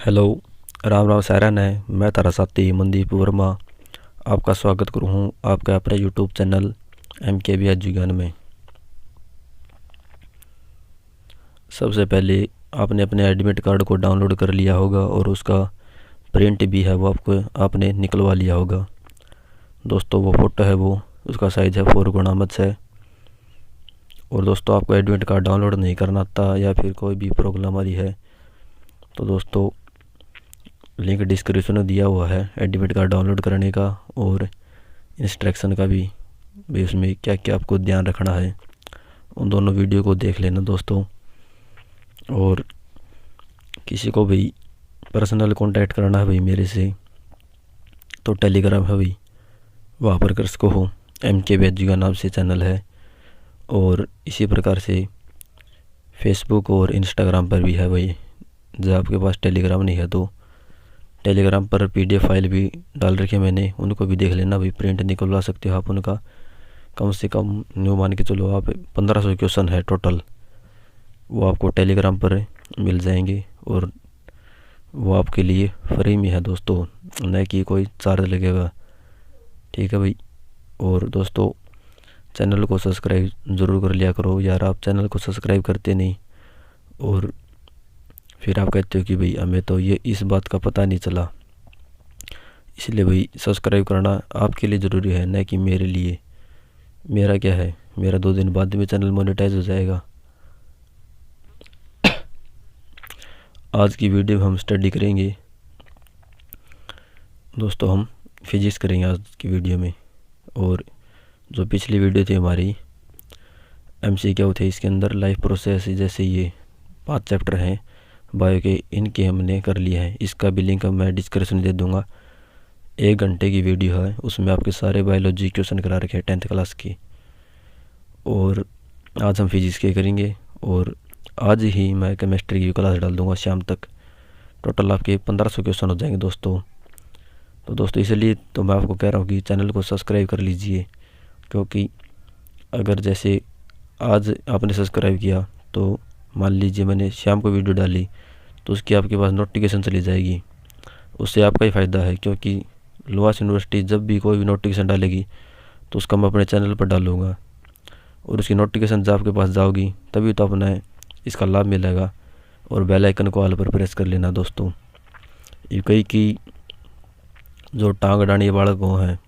Hello, Ram Ram Saran है। मैं तारा साथी मनदीप वर्मा आपका स्वागत करूँ हूँ आपके अपने यूट्यूब चैनल MKB एजुकेशन में। सबसे पहले आपने अपने एडमिट कार्ड को डाउनलोड कर लिया होगा और उसका प्रिंट भी है वो आपने निकलवा लिया होगा। दोस्तों वो फ़ोटो है वो उसका साइज़ है 4x है। और दोस्तों आपको एडमिट कार्ड डाउनलोड नहीं करना आता या फिर कोई भी प्रॉब्लम आ रही है तो दोस्तों लिंक डिस्क्रिप्शन में दिया हुआ है एडमिट कार्ड डाउनलोड करने का और इंस्ट्रक्शन का भी उसमें क्या क्या आपको ध्यान रखना है। उन दोनों वीडियो को देख लेना दोस्तों। और किसी को भी पर्सनल कांटेक्ट करना है भाई मेरे से तो टेलीग्राम है भाई, वहाँ पर कर सको हो। MKB एजुकेशन नाम से चैनल है। और इसी प्रकार से फेसबुक और इंस्टाग्राम पर भी है भाई। जब आपके पास टेलीग्राम नहीं है तो टेलीग्राम पर PDF फाइल भी डाल रखी है मैंने, उनको भी देख लेना भाई। प्रिंट निकलवा सकते हो आप उनका। कम से कम न्यू मान के चलो आप 1500 क्वेश्चन है टोटल, वो आपको टेलीग्राम पर मिल जाएंगे और वो आपके लिए फ्री में है दोस्तों, न कि कोई चार्ज लगेगा। ठीक है भाई। और दोस्तों चैनल को सब्सक्राइब ज़रूर कर लिया करो यार। आप चैनल को सब्सक्राइब करते नहीं और फिर आप कहते हो कि भाई हमें तो ये इस बात का पता नहीं चला। इसलिए भाई सब्सक्राइब करना आपके लिए ज़रूरी है, न कि मेरे लिए। मेरा क्या है, मेरा 2 दिन बाद में चैनल मोनेटाइज हो जाएगा। आज की वीडियो में हम स्टडी करेंगे दोस्तों, हम फिजिक्स करेंगे आज की वीडियो में। और जो पिछली वीडियो थी हमारी MCQ थे, इसके अंदर लाइफ प्रोसेस जैसे ये 5 चैप्टर हैं बायो के, इनके हमने कर लिए हैं। इसका भी लिंक मैं डिस्क्रिप्शन में दे दूँगा। 1 घंटे की वीडियो है, उसमें आपके सारे बायोलॉजी क्वेश्चन करा रखे हैं 10th क्लास की। और आज हम फिजिक्स के करेंगे और आज ही मैं केमिस्ट्री की क्लास डाल दूँगा शाम तक। टोटल आपके 1500 क्वेश्चन हो जाएंगे दोस्तों। तो दोस्तों इसलिए तो मैं आपको कह रहा हूँ कि चैनल को सब्सक्राइब कर लीजिए, क्योंकि अगर जैसे आज आपने सब्सक्राइब किया तो मान लीजिए मैंने शाम को वीडियो डाली तो उसकी आपके पास नोटिफिकेशन चली जाएगी। उससे आपका ही फ़ायदा है, क्योंकि लोहास यूनिवर्सिटी जब भी कोई भी नोटिफिकेशन डालेगी तो उसका मैं अपने चैनल पर डालूँगा और उसकी नोटिफिकेशन जब आपके पास जाओगी तभी तो अपना इसका लाभ मिलेगा। और बेल आइकन को ऑल पर प्रेस कर लेना दोस्तों। ये कई की जो टांग अडानी बालक हो हैं,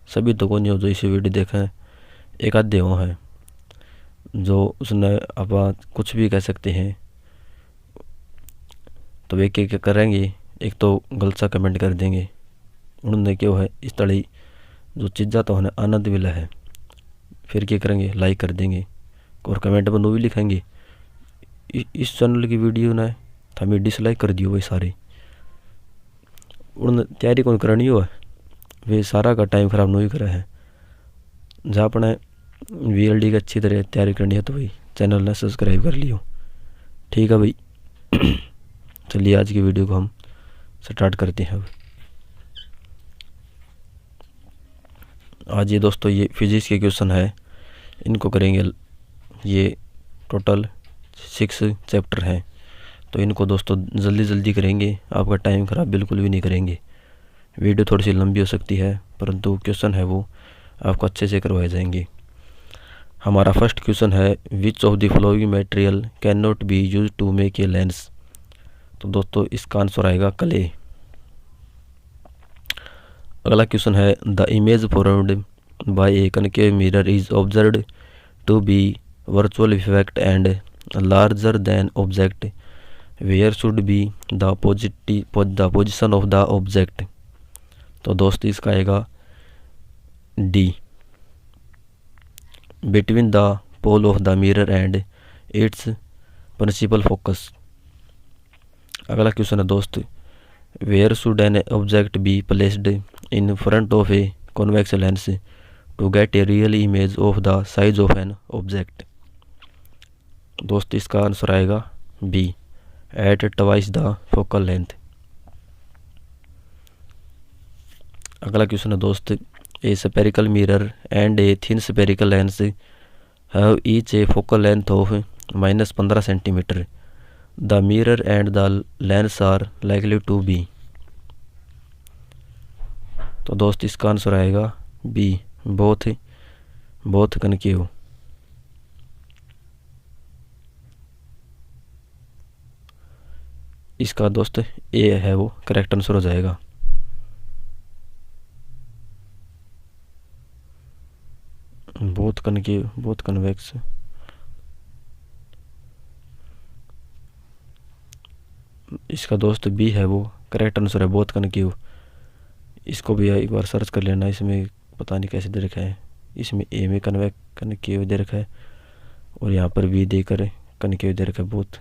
सभी तो कौन हो जो इसे वीडियो देखें, एक आधे हो हैं जो उसने आप कुछ भी कह सकते हैं। तो वे क्या करेंगे, एक तो गलत सा कमेंट कर देंगे। उन्होंने क्यों है इस तरह जो चीज़ा तो उन्हें आनंद मिला है, फिर क्या करेंगे, लाइक कर देंगे और कमेंट में नो भी लिखेंगे इस चैनल की वीडियो ने हमें डिसलाइक कर दियो। भाई सारे उन्होंने तैयारी कौन करनी हो, वे सारा का टाइम ख़राब नहीं करा है। जहाँ अपने VLD की अच्छी तरह तैयारी करनी है तो भाई चैनल ने सब्सक्राइब कर लियो। ठीक है भाई। चलिए आज की वीडियो को हम स्टार्ट करते हैं। आज ये दोस्तों ये फिजिक्स के क्वेश्चन है, इनको करेंगे। ये टोटल 6 चैप्टर हैं तो इनको दोस्तों जल्दी जल्दी करेंगे, आपका टाइम ख़राब बिल्कुल भी नहीं करेंगे। वीडियो थोड़ी सी लंबी हो सकती है परंतु क्वेश्चन है वो आपको अच्छे से करवाए जाएंगे। हमारा फर्स्ट क्वेश्चन है, which of the following material can not be use to make a lens. तो दोस्तों इसका आंसर आएगा क्ले। अगला क्वेश्चन है, the image formed by a concave mirror is observed to be virtual effect and larger than object, where should be the position of the object. तो दोस्त इसका आएगा D, between the pole of the mirror and its principal focus. अगला question है दोस्त, where should an object be placed in front of a convex lens to get a real image of the size of an object. दोस्त इसका answer आएगा B, at twice the focal length. अगला question है दोस्त, a spherical mirror and a thin spherical lens have each a focal length of -15 centimetre. The mirror and the lens are likely to be. तो दोस्त इसका answer आएगा B, both concave. इसका दोस्त ए है वो करेक्ट आंसर हो जाएगा। Both concave, both convex. इसका दोस्त बी है वो करेक्ट आंसर है, बोथ कनकेव। इसको भी एक बार सर्च कर लेना, इसमें पता नहीं कैसे दे रखा है। इसमें ए में कनकेव दे रखा है और यहाँ पर बी देकर कनकेव दे रखा है, बोथ।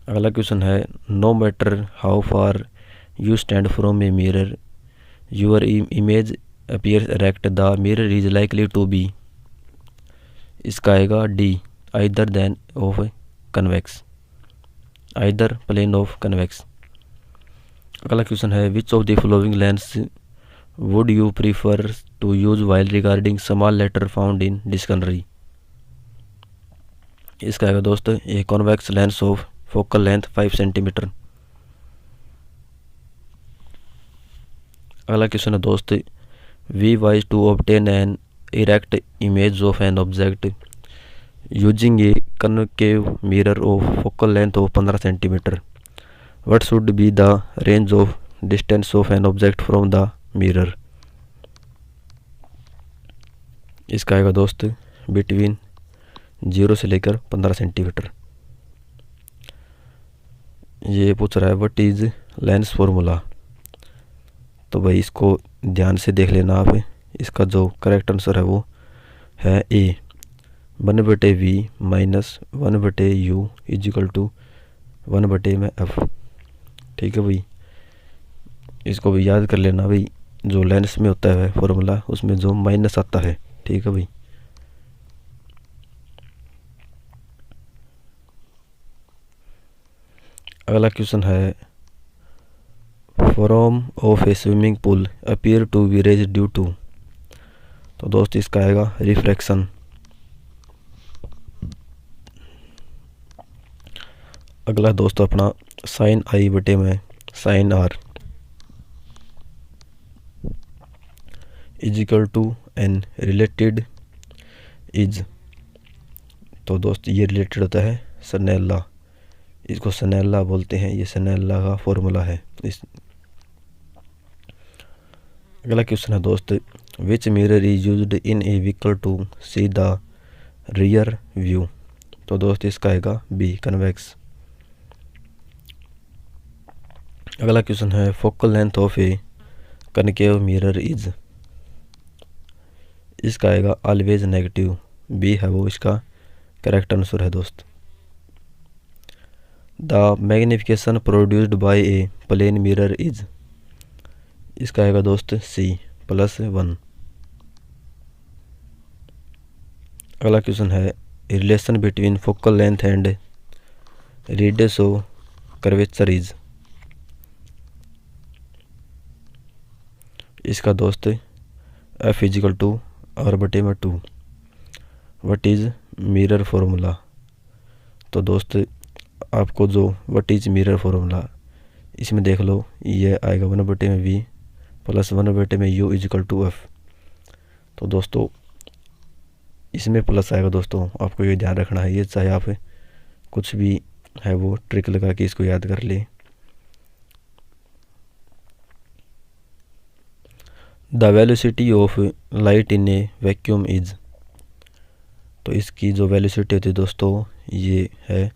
अगला क्वेश्चन है no matter how far you stand from a mirror your image appears erect, the mirror is likely to be. इसका आएगा D, either then of convex, either plane of convex. अगला question है which of the following lens would you prefer to use while regarding small letter found in dictionary. इसका आएगा दोस्त a convex lens of focal length 5 centimetre. अगला question है दोस्त we wise to obtain an erect image of an object using a concave mirror of focal length of 15 centimetre, what should be the range of distance of an object from the mirror. इसका आएगा दोस्त between 0 से लेकर 15 centimetre. ये पूछ रहा है what is lens formula. तो भाई इसको ध्यान से देख लेना आप। इसका जो करेक्ट आंसर है वो है ए, 1/v minus 1/u is equal to 1/f। ठीक है भाई, इसको भी याद कर लेना भाई, जो लेंस में होता है फॉर्मूला उसमें जो माइनस आता है। ठीक है भाई। अगला क्वेश्चन है from of a swimming pool appear to be raise due to. तो दोस्त इसका आएगा रिफ्रैक्शन। अगला दोस्त अपना साइन आई बटे में sine r is equal to n related is. तो दोस्त ये रिलेटेड होता है स्नेल्ला, इसको स्नेल्ला बोलते हैं, ये स्नेल्ला का फॉर्मूला है। अगला क्वेश्चन है दोस्त which mirror is used in a vehicle to see the rear view. तो दोस्त इसका आएगा बी, कन्वेक्स। अगला क्वेश्चन है focal length of a concave mirror is. इसका आएगा ऑलवेज नेगेटिव, बी है वो इसका करेक्ट आंसर है दोस्त। The magnification produced by a plane mirror is. इसका आएगा दोस्त सी, +1। अगला क्वेश्चन है relation between focal length and radius of curvature is. इसका दोस्त f is equal to r/2। What is mirror formula. तो दोस्त आपको जो व्हाट इज मिरर फॉर्मूला इसमें देख लो, ये आएगा 1/v plus 1/u is equal to f। तो दोस्तों इसमें प्लस आएगा दोस्तों, आपको ये ध्यान रखना है। ये चाहे आप कुछ भी है वो ट्रिक लगा के इसको याद कर ले। The velocity of light in A vacuum is. तो इसकी जो वेलोसिटी होती है दोस्तों ये है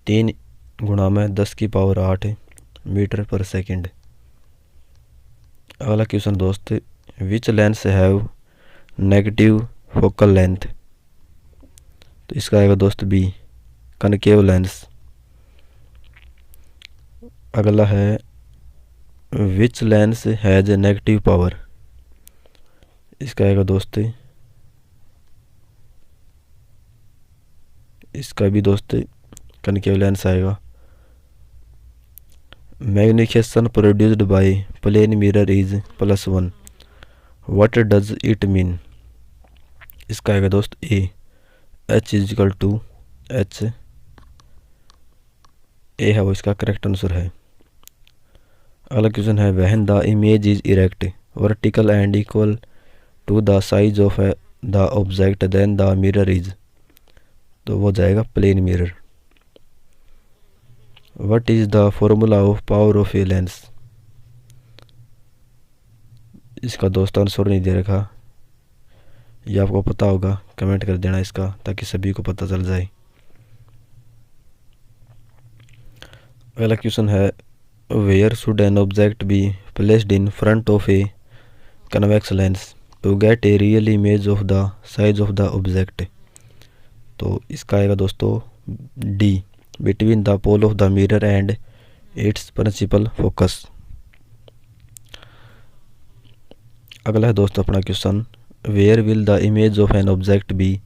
3 × 10⁸ मीटर पर सेकेंड। अगला क्वेश्चन दोस्त which lens have negative focal length. तो इसका आएगा दोस्त बी, कनकेव लेंस। अगला है which lens has negative power. इसका आएगा दोस्त, इसका भी दोस्त कनकेव लेंस आएगा। Magnification produced by plane mirror is +1, what does it mean. इसका आएगा दोस्त A, H is equal to H A है वो इसका करेक्ट आंसर है। अगला क्वेश्चन है when the image is erect vertical and equal to the size of the object then the mirror is, तो वो जाएगा plane mirror. What is the formula of power of a lens, इसका दोस्त answer नहीं दे रखा, ये आपको पता होगा कमेंट कर देना इसका ताकि सभी को पता चल जाए। अगला क्वेश्चन है where should an object be placed in front of a convex lens to get a real image of the size of the object, तो इसका आएगा दोस्तों D between the pole of the mirror and its principal focus. अगला है दोस्तों अपना question where will the image of an object be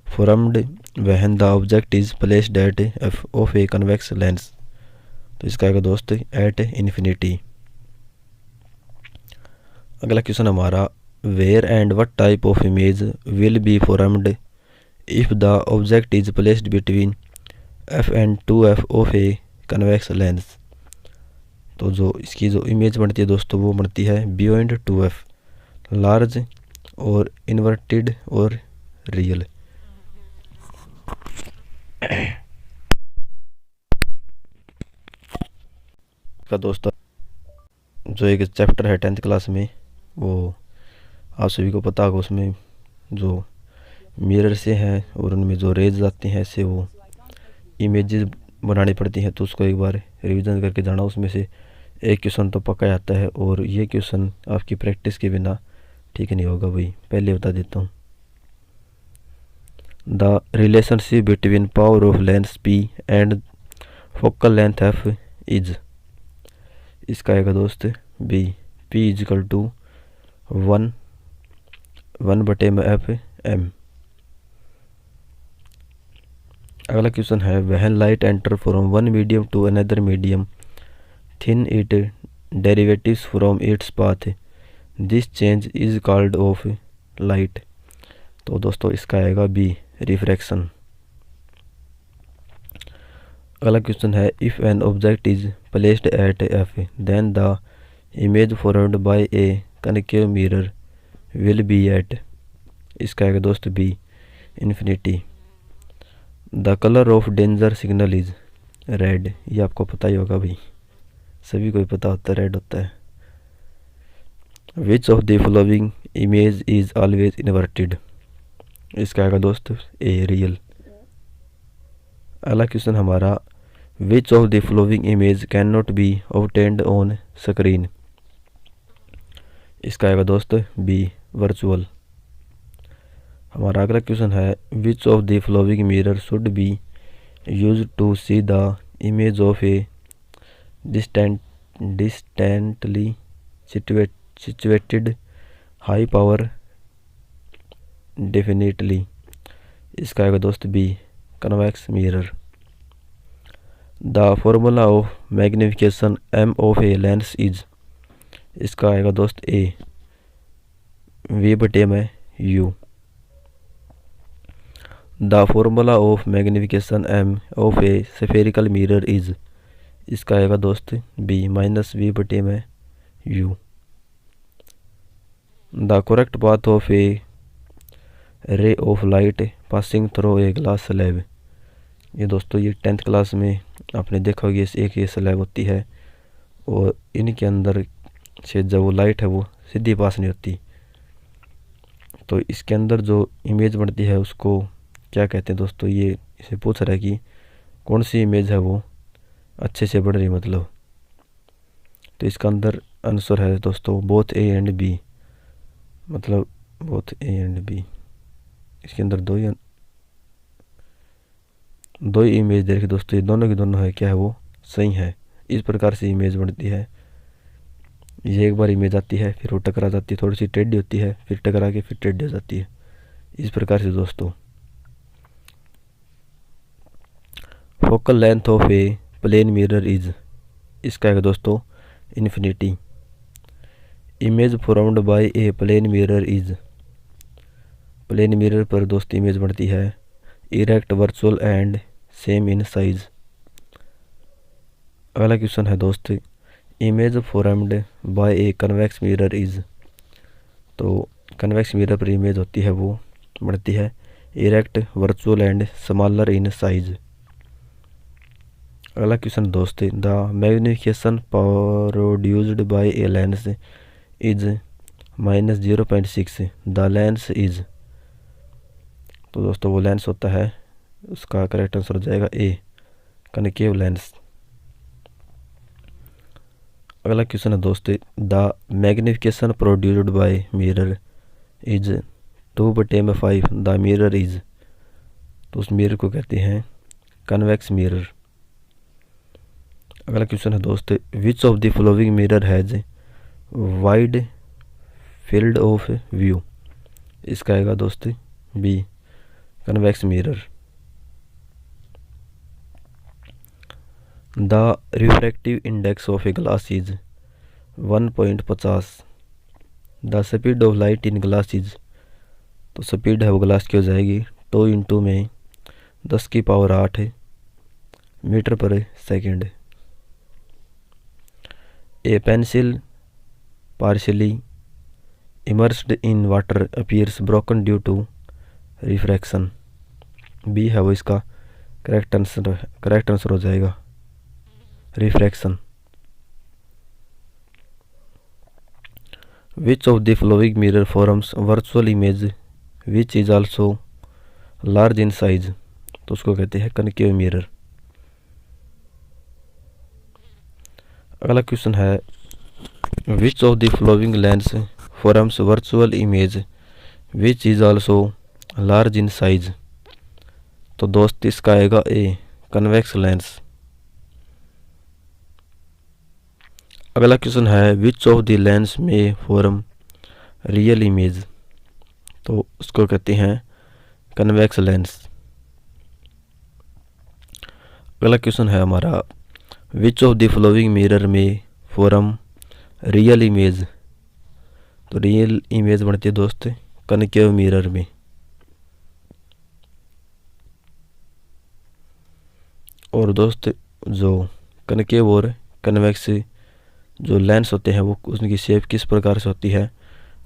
formed when the object is placed at F of a convex lens, तो इसका आएगा दोस्त at infinity. अगला question हमारा where and what type of image will be formed if the object is placed between F and two F of a convex lens, तो जो इसकी जो इमेज बनती है दोस्तों वो बनती है बियॉन्ड टू एफ, लार्ज और इन्वर्टेड और रियल। का दोस्तों जो एक चैप्टर है 10th क्लास में वो आप सभी को पता होगा, उसमें जो मिरर से हैं और उनमें जो रेज आती हैं ऐसे वो इमेजेस बनानी पड़ती हैं, तो उसको एक बार रिवीजन करके जाना, उसमें से एक क्वेश्चन तो पक्का आता है और ये क्वेश्चन आपकी प्रैक्टिस के बिना ठीक नहीं होगा भाई, पहले बता देता हूँ। The relationship between power of lens P and focal length F is, इसका आएगा दोस्त B P is equal to 1/f m। अगला क्वेश्चन है when light enter from one medium to another medium thin it derivatives from its path this change is called of light, तो दोस्तों इसका आएगा B refraction. अगला question है if an object is placed at F then the image formed by a concave mirror will be at, इसका आएगा दोस्त B infinity. The colour of danger signal is red, ये आपको पता ही होगा भाई, सभी को ही पता होता है रेड होता है। Which of the following image is always inverted, इसका आएगा दोस्त ए रियल। अगला क्वेश्चन हमारा which of the following image can not be obtained on screen, इसका आएगा दोस्त बी वर्चुअल। हमारा अगला क्वेश्चन है which of the following mirror should be used to see the image of a distantly situated high power definitely, इसका आएगा दोस्त B convex mirror. The formula of magnification m of a lens is, इसका आएगा दोस्त A V/u। The formula of magnification m of a spherical mirror is, इसका आएगा दोस्त B -V/u। The correct path of a ray of light passing through a glass slab, ये दोस्तों ये 10th class में आपने देखा होगा, एक ये स्लैब होती है और इनके अंदर से जब वो लाइट है वो सीधी पास नहीं होती, तो इसके अंदर जो इमेज बनती है उसको क्या कहते हैं दोस्तों, ये इसे पूछ रहा है कि कौन सी इमेज है वो अच्छे से बढ़ रही, मतलब तो इसका अंदर आंसर है दोस्तों बोथ ए एंड बी, मतलब बोथ ए एंड बी, इसके अंदर दो ही इमेज दे रखी दोस्तों, ये दोनों की दोनों है क्या है वो सही है। इस प्रकार से इमेज बनती है, ये एक बार इमेज आती है फिर वो टकरा जाती है, थोड़ी सी टेढ़ी होती है फिर टकरा के फिर टेढ़ी हो जाती है, इस प्रकार से दोस्तों। Focal length of a plane mirror is, इसका है दोस्तों infinity. Image formed by a plane mirror is, plane mirror पर दोस्त इमेज बनती है erect, virtual and same in size. अगला क्वेश्चन है दोस्त, image formed by a convex mirror is. तो कन्वेक्स मिरर पर इमेज होती है वो बढ़ती है erect, virtual and smaller in size. अगला क्वेश्चन दोस्त, the magnification produced by A lens is -0.6, the lens is. तो दोस्तों वो लेंस होता है, उसका करेक्ट आंसर हो जाएगा ए, कनकेव लेंस। अगला क्वेश्चन है दोस्त, the magnification produced bye mirror is 2/5, the mirror is. तो उस मिरर को कहते हैं कन्वेक्स मिरर। अगला क्वेश्चन है दोस्त, which of the following mirror has wide field of view. इसका आएगा दोस्त B, convex mirror. The refractive index of a glass is 1.50, the speed of light in glass is. तो स्पीड है वो glass की हो जाएगी 2 में 10⁸ मीटर पर second. A pencil partially immersed in water appears broken due to refraction. B है वो इसका करेक्ट आंसर हो जाएगा, refraction. Which of the following mirror forms virtual image which is also large in size. तो उसको कहते हैं कनकेव मिरर। अगला क्वेश्चन है, which of the following lens forms virtual image which is also large in size. तो दोस्त इसका आएगा ए, कन्वेक्स लेंस। अगला क्वेश्चन है, विच ऑफ द लेंस में फॉर्म रियल इमेज। तो उसको कहते हैं कन्वेक्स लेंस। अगला क्वेश्चन है हमारा, which of the following mirror में फॉर्म रियल इमेज। तो रियल इमेज बनती है दोस्त कनकेव मिरर में। और दोस्त जो कनकेव और कन्वेक्स जो लेंस होते हैं वो उनकी शेप किस प्रकार से होती है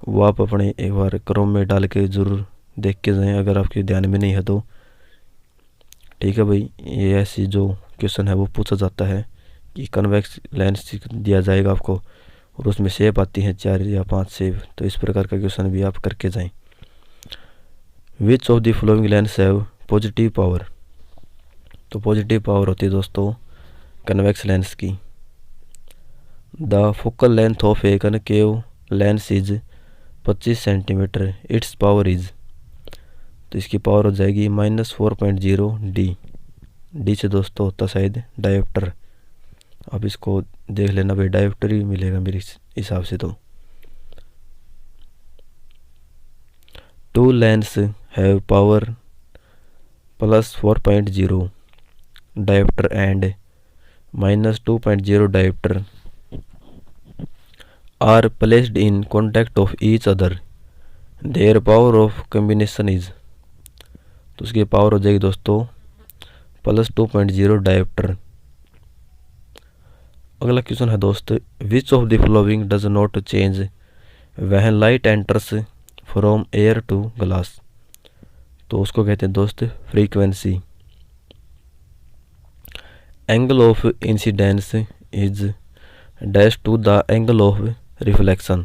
वो आप अपने एक बार क्रोम में डाल के ज़रूर देख के जाएं, अगर आपके ध्यान में नहीं है तो। ठीक है भाई, ये ऐसी जो क्वेश्चन है वो पूछा जाता है कि कन्वेक्स लेंस दिया जाएगा आपको और उसमें शेप आती है 4 या 5 शेप, तो इस प्रकार का क्वेश्चन भी आप करके जाएं। विच of the following lens have positive power. तो पॉजिटिव पावर होती है दोस्तों कन्वेक्स लेंस की। The focal length of a concave lens is 25 centimetre, it's power is. तो इसकी पावर हो जाएगी -4.0 डी। डी से दोस्तों होता शायद डायोप्टर। अब इसको देख लेना भाई, डायोप्टर ही मिलेगा मेरे हिसाब से। तो 2 lens have power +4.0 dioptre and -2.0 dioptre are placed in contact of each other, their power of combination is। तो उसकी पावर हो जाएगी दोस्तों +2.0 डायोप्टर। अगला क्वेश्चन है दोस्त, which of the following does not change when light enters from air to glass. तो उसको कहते हैं दोस्त frequency. Angle of incidence is dash to the angle of reflection.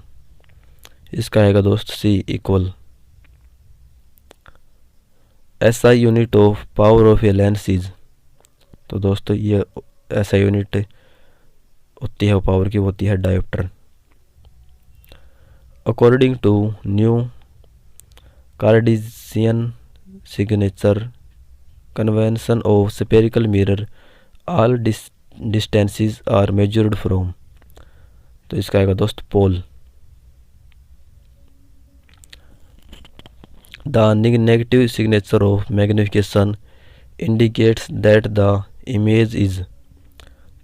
इसका आएगा दोस्त C equal. SI unit of power of a lens is. तो दोस्तों ये SI यूनिट होती है पावर की, होती है dioptre. According to new Cartesian signature convention of spherical mirror all distances are measured from. तो इसका आएगा दोस्त pole. The negative signature of magnification indicates that the image is.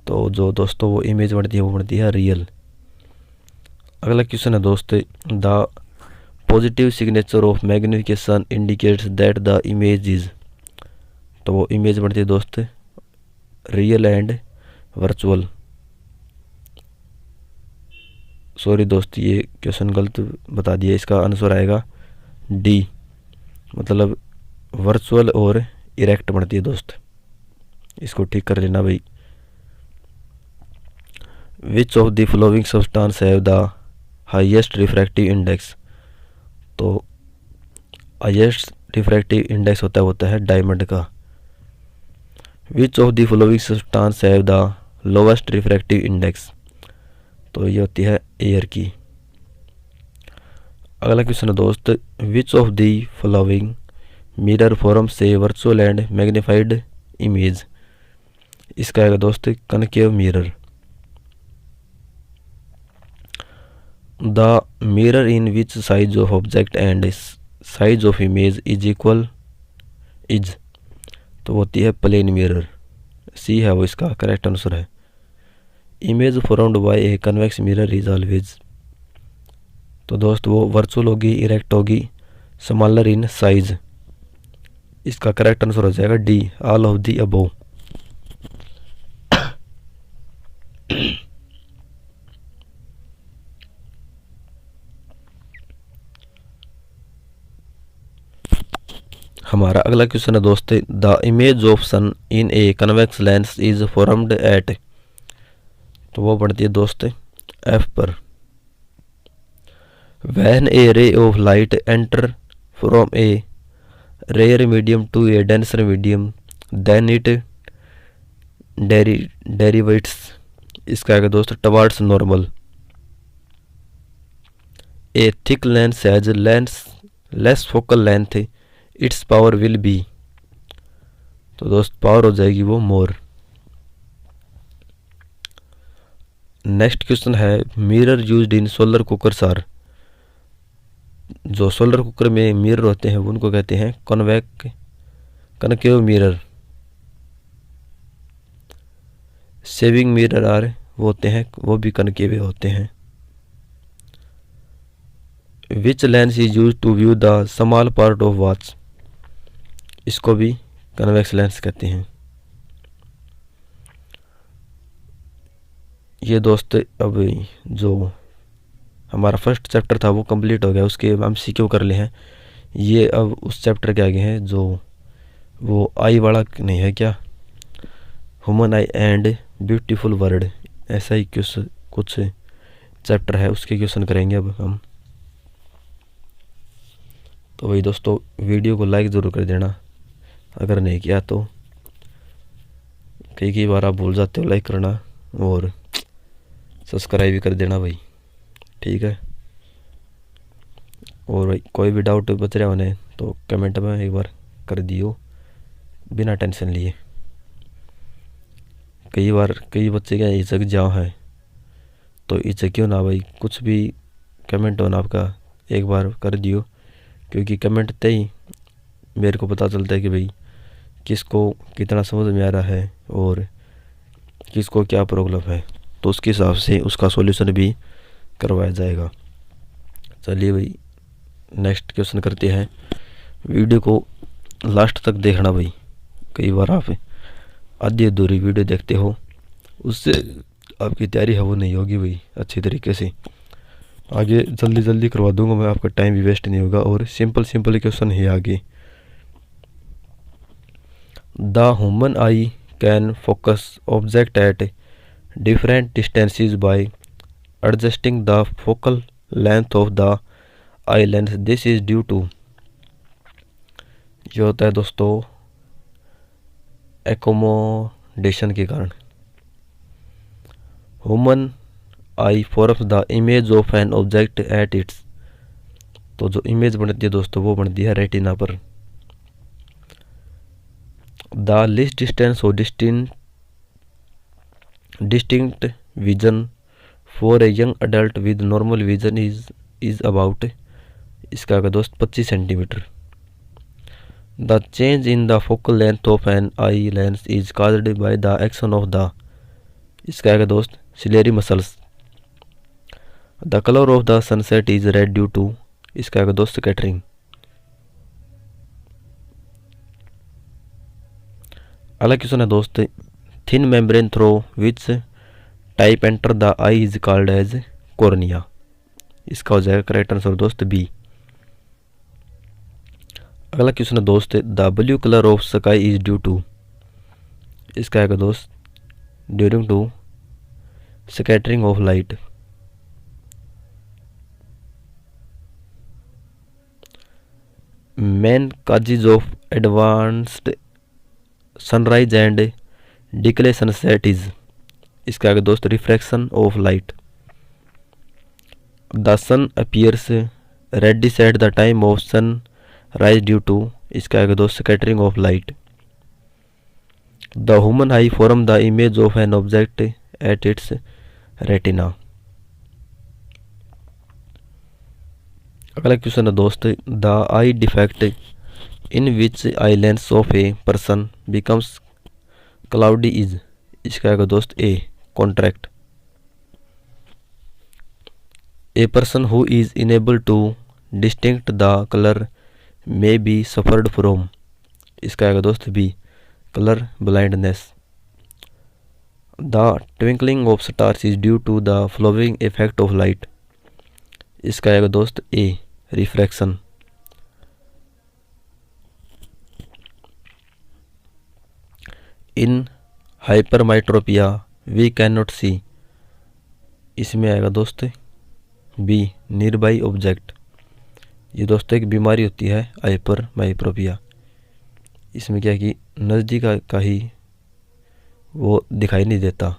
तो जो दोस्तों वो इमेज बनती है वो बनती है रियल। अगला क्वेश्चन है दोस्त, the positive signature of magnification indicates that the image is. तो वो इमेज बनती है दोस्त रियल एंड वर्चुअल। सॉरी दोस्त, ये क्वेश्चन गलत बता दिया, इसका आंसर आएगा डी, मतलब वर्चुअल और इरेक्ट बनती है दोस्त, इसको ठीक कर लेना भाई। Which of the following substance have the highest refractive index, तो हाईएस्ट रिफ्रैक्टिव इंडेक्स होता है डायमंड का। विच of the following substance have the lowest refractive index, तो ये होती है एयर की। अगला क्वेश्चन है दोस्त, which of the following mirror forms a virtual and magnified image, इसका आएगा दोस्त concave mirror. The mirror in which size of object and size of image is equal is, तो होती है प्लेन मिरर, सी है वो इसका करेक्ट आंसर है। Image formed by a convex mirror is always, तो दोस्त वो वर्चुअल होगी, इरेक्ट होगी, स्मॉलर इन साइज, इसका करेक्ट आंसर हो जाएगा D, all of the above. हमारा अगला क्वेश्चन है दोस्त, the image of sun in a convex lens is formed at, तो वो बढ़ती है दोस्त एफ पर। When a ray of light enter from a rare medium to a denser medium then it deviates, इसका आगे दोस्त towards normal. A thick lens has less focal length, its power will be, तो दोस्त power हो जाएगी वो more. Next question है, mirror used in solar cookers are, जो सोलर कुकर में मिरर होते हैं उनको कहते हैं concave mirror. Shaving mirror are वो होते हैं, वो भी कनकेव होते हैं। Which lens is use to view the small part of watch, इसको भी कन्वेक्स लेंस कहते हैं। ये दोस्त अब जो हमारा फर्स्ट चैप्टर था वो कंप्लीट हो गया, उसके हम सीक्यू कर ले हैं। ये अब उस चैप्टर के आगे हैं जो वो आई वाला नहीं है क्या, human I and beautiful word, ऐसा ही कुछ चैप्टर है, उसके क्वेश्चन करेंगे अब हम। तो वही दोस्तों, वीडियो को लाइक ज़रूर कर देना, अगर नहीं किया तो कई बार आप भूल जाते हो लाइक करना, और सब्सक्राइब भी कर देना भाई, ठीक है। और भाई कोई भी डाउट बच रहा होने तो कमेंट में एक बार कर दियो बिना टेंशन लिए। कई बार कई बच्चे क्या हिचक जाओ है, तो हिचकियो ना भाई, कुछ भी कमेंट होना आपका एक बार कर दियो, क्योंकि कमेंट ते ही मेरे को पता चलता है कि भाई किसको कितना समझ में आ रहा है और किसको क्या प्रॉब्लम है, तो उसके हिसाब से उसका सॉल्यूशन भी करवाया जाएगा। चलिए भाई नेक्स्ट क्वेश्चन करते हैं। वीडियो को लास्ट तक देखना भाई, कई बार आप आधी अधूरी वीडियो देखते हो, उससे आपकी तैयारी है वो नहीं होगी भाई अच्छी तरीके से। आगे जल्दी जल्दी करवा दूंगा मैं, आपका टाइम भी वेस्ट नहीं होगा, और सिंपल क्वेश्चन है आगे। The human eye can focus object at different distances by adjusting the focal length of the eye lens, this is due to, ये होता है दोस्तों एकोमोडेशन के कारण। Human eye forms the image of an object at its, तो जो image बनती है दोस्तों वो बनती है रेटिना पर। द लीस्ट डिस्टेंस और distinct vision for a young adult with normal vision is about, इसका आगे दोस्त 25 centimetre. The change in the focal length of an eye lens is caused by the action of the, इसका आगे दोस्त ciliary muscles. The colour of the sunset is red due to, इसका आगे दोस्त scattering. अगला क्वेश्चन है दोस्त, thin membrane through which type enter the I is called as cornea. इसका हो जाएगा करेक्ट आंसर दोस्त बी। अगला क्वेश्चन है दोस्त, the blue colour of sky is due to. इसका आएगा दोस्त during to scattering of light. Main causes of advanced sunrise and डिक्ले सनसेट इज। इसका आगे दोस्त refraction of light. The sun appears reddish at the time of sun rise due to. इसका आगे दोस्त scattering of light. The human eye form the image of an object at its retina. अगला question है दोस्त, the eye defect in which eye lens of a person becomes cloudy is. इसका आएगा दोस्त A cataract. A person who is enable to distinct the colour may be suffered from. इसका आएगा दोस्त B colour blindness. The twinkling of stars is due to the flowing effect of light. इसका आएगा दोस्त A refraction. In hypermetropia we can not सी। इसमें आएगा दोस्त be near by object. ये दोस्तों एक बीमारी होती है हाइपरमाइट्रोपिया। इसमें क्या है कि नज़दीक का ही वो दिखाई नहीं देता।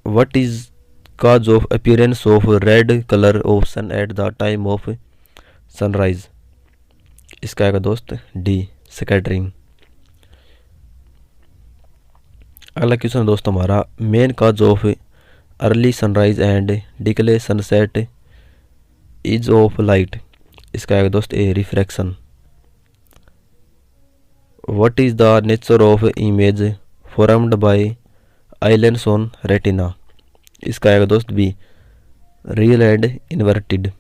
What is cause of appearance of red color of sun at the time of sunrise? इसका आएगा दोस्त डी स्कैटरिंग। अगला क्वेश्चन दोस्त हमारा, main cause of early sunrise and डिक्ले सनसेट इज ऑफ लाइट। इसका आएगा दोस्त A refraction. What is the nature of image formed by eye lens on retina. इसका आएगा दोस्त बी रियल एंड इन्वर्टेड।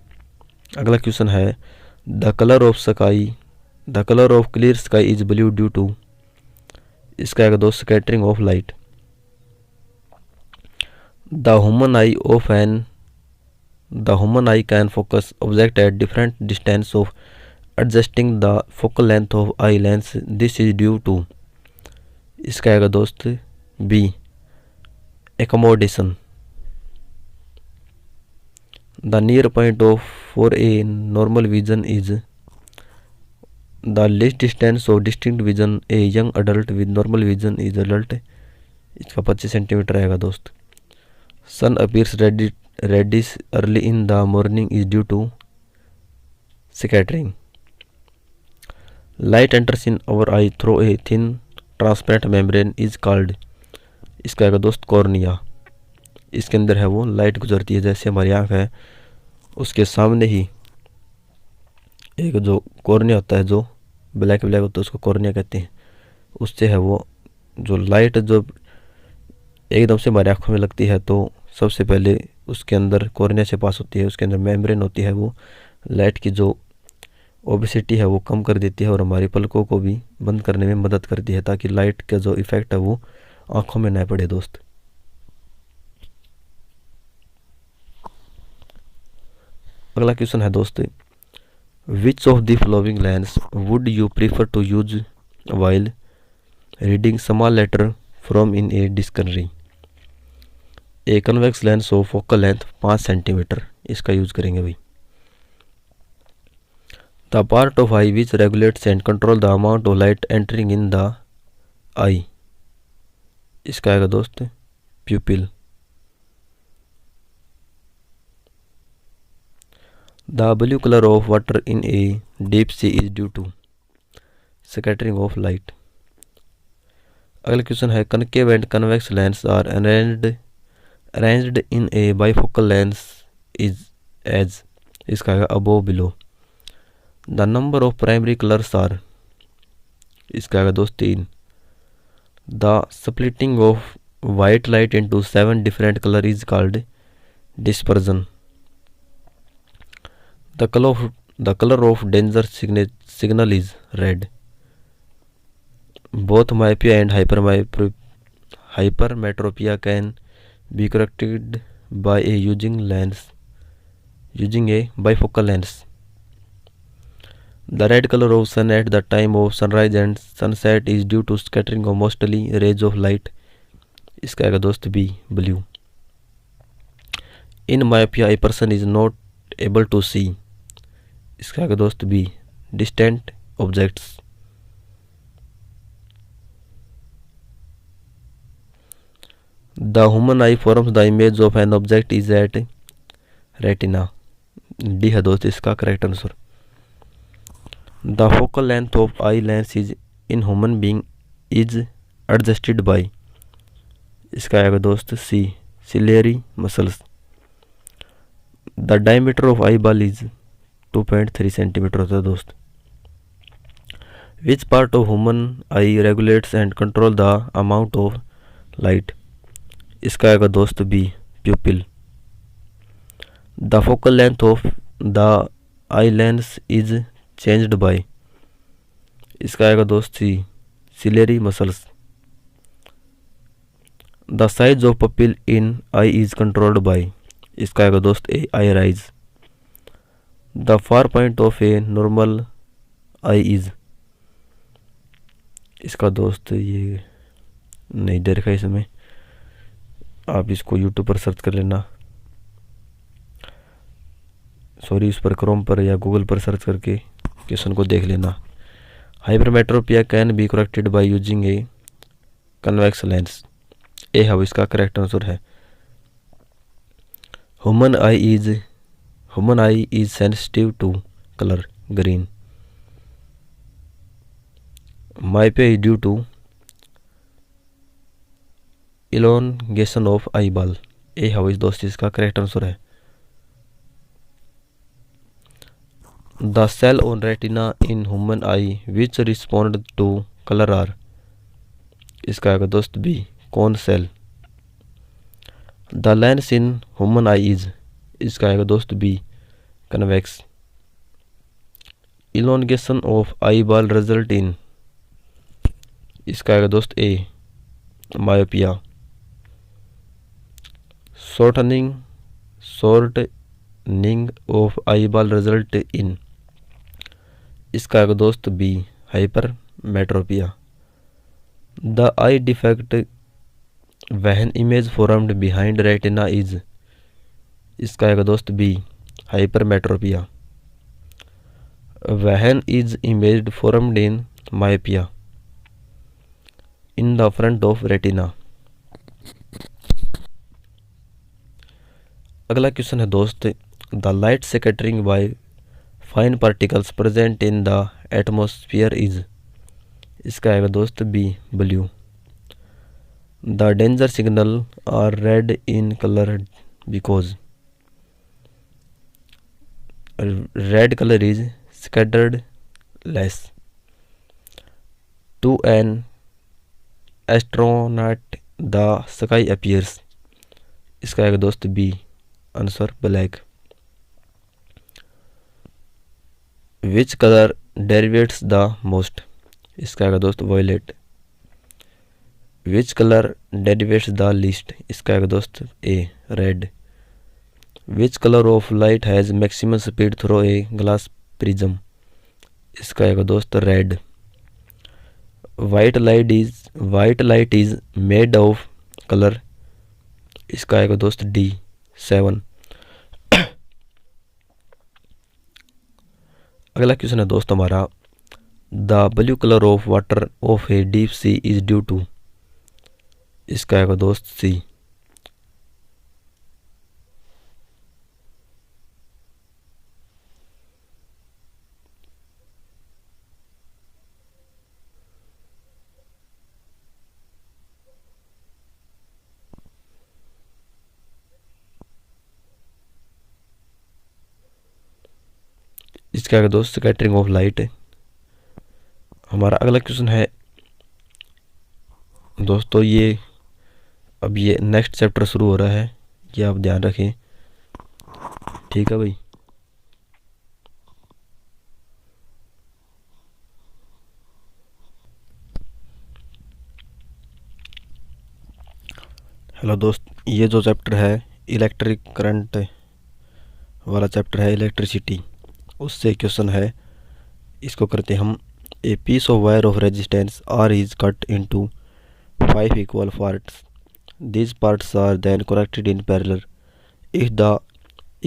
अगला क्वेश्चन है, the colour of sky the colour of clear sky is blue due to. इसका आएगा दोस्त scattering of light. The human eye can focus object at different distance of adjusting the focal length of eye lens this is due to. इसका आएगा दोस्त B accommodation. The near point of for a normal vision is the least distance of distinct vision. A young adult with normal vision is adult. इसका 25 centimetre आएगा दोस्त। Sun appears reddish early in the morning is due to scattering. Light enters in our eye through a thin transparent membrane is called. इसका आएगा दोस्त cornea. इसके अंदर है वो लाइट गुजरती है, जैसे हमारी आँख है उसके सामने ही एक जो कॉर्निया होता है, जो ब्लैक होता है, उसको कॉर्निया कहते हैं। उससे है वो जो लाइट जो एकदम से हमारी आँखों में लगती है तो सबसे पहले उसके अंदर कॉर्निया से पास होती है। उसके अंदर मेम्ब्रेन होती है, वो लाइट की जो ओबेसिटी है वो कम कर देती है और हमारी पलकों को भी बंद करने में मदद करती है, ताकि लाइट का जो इफ़ेक्ट है वो आँखों में न पड़े दोस्त। अगला क्वेश्चन है दोस्त, which of the following lens would you prefer to use while reading small letter from in a dictionary. A convex lens of focal length 5 centimetre, इसका यूज करेंगे भाई। The part of eye which regulates and control the amount of light entering in the eye. इसका आएगा दोस्त pupil. The blue colour of water in a deep sea is due to scattering of light. अगला question है, concave and convex lens are arranged in a bifocal lens is as. इसका आएगा above below. The number of primary colours are. इसका आएगा दोस्त 3। द splitting of white light into 7 different colors is called dispersion. The colour of danger signal is red. Both myopia and hypermetropia can be corrected by using a bifocal lens. The red color of sun at the time of sunrise and sunset is due to scattering of mostly rays of light. इसका आएगा दोस्त B blue. In myopia a person is not able to see। इसका आएगा दोस्त B distant objects। The human eye forms the image of an object is at retina। D है दोस्त इसका correct answer. The focal length of eye lens is in human being is adjusted by। इसका आएगा दोस्त सी ciliary muscles। The diameter of eyeball is 2.3 centimetre होता है दोस्त। Which part of human eye regulates and control the amount of light? इसका आएगा दोस्त B pupil। The focal length of the eye lens is changed by। इसका आएगा दोस्त सी ciliary muscles। The size of pupil in eye is controlled by। इसका आएगा दोस्त ए iris। The far point of a normal eye is। इसका दोस्त ये नहीं दे रखा इसमें, आप इसको YouTube पर सर्च कर लेना, सॉरी इस पर क्रोम पर या गूगल पर सर्च करके क्वेश्चन को देख लेना। Hypermetropia can be corrected by using a convex lens. A है इसका करेक्ट आंसर है। Human eye is sensitive to colour green. myopia is due to elongation of eyeball। A है इस दोस्त इसका करेक्ट आंसर है। The cell on retina in human eye which respond to color are। इसका आएगा दोस्त B cone cell. The lens in human eye is। इसका आएगा दोस्त बी convex। Elongation of eyeball result in। इसका आएगा दोस्त ए myopia। Shortening of eyeball result in। इसका आएगा दोस्त B hypermetropia। The eye defect when image formed behind retina is। इसका आएगा दोस्त B hypermetropia। When is image formed in myopia? In the front of retina। अगला क्वेश्चन है दोस्त the light scattering by fine particles present in the atmosphere is. इसका आएगा दोस्त B blue. The danger signal are red in colour because. Red colour is scattered less to an astronaut the sky appears। इसका आएगा दोस्त B answer black. Which colour deviates the most. इसका आएगा दोस्त violet. Which colour deviates the least. इसका आएगा दोस्त A red. Which colour of light has maximum speed through a glass prism. इसका आएगा दोस्त red. White light is made of colour. इसका आएगा दोस्त डी 7। अगला क्वेश्चन है दोस्त हमारा the blue colour of water of a deep sea is due to. इसका आएगा दोस्त सी इसका आगे दोस्त स्कैटरिंग ऑफ लाइट। हमारा अगला क्वेश्चन है दोस्तों ये अब ये नेक्स्ट चैप्टर शुरू हो रहा है, ये आप ध्यान रखें, ठीक है भाई। हेलो दोस्त, ये जो चैप्टर है इलेक्ट्रिक करंट वाला चैप्टर है, इलेक्ट्रिसिटी, उससे क्वेश्चन है। इसको करते हम। A piece of wire of resistance R is cut into 5 equal parts. These parts are then connected in parallel if the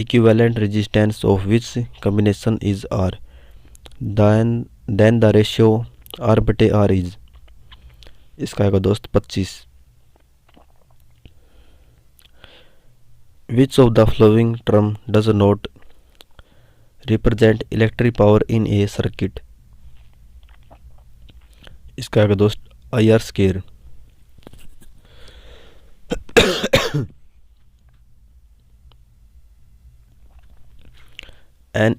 equivalent resistance of which combination is R. Then the ratio R बटे R is. इसका आएगा दोस्त 25. Which of the following term does not represent electric power in a circuit? इसका आएगा दोस्त IR square. An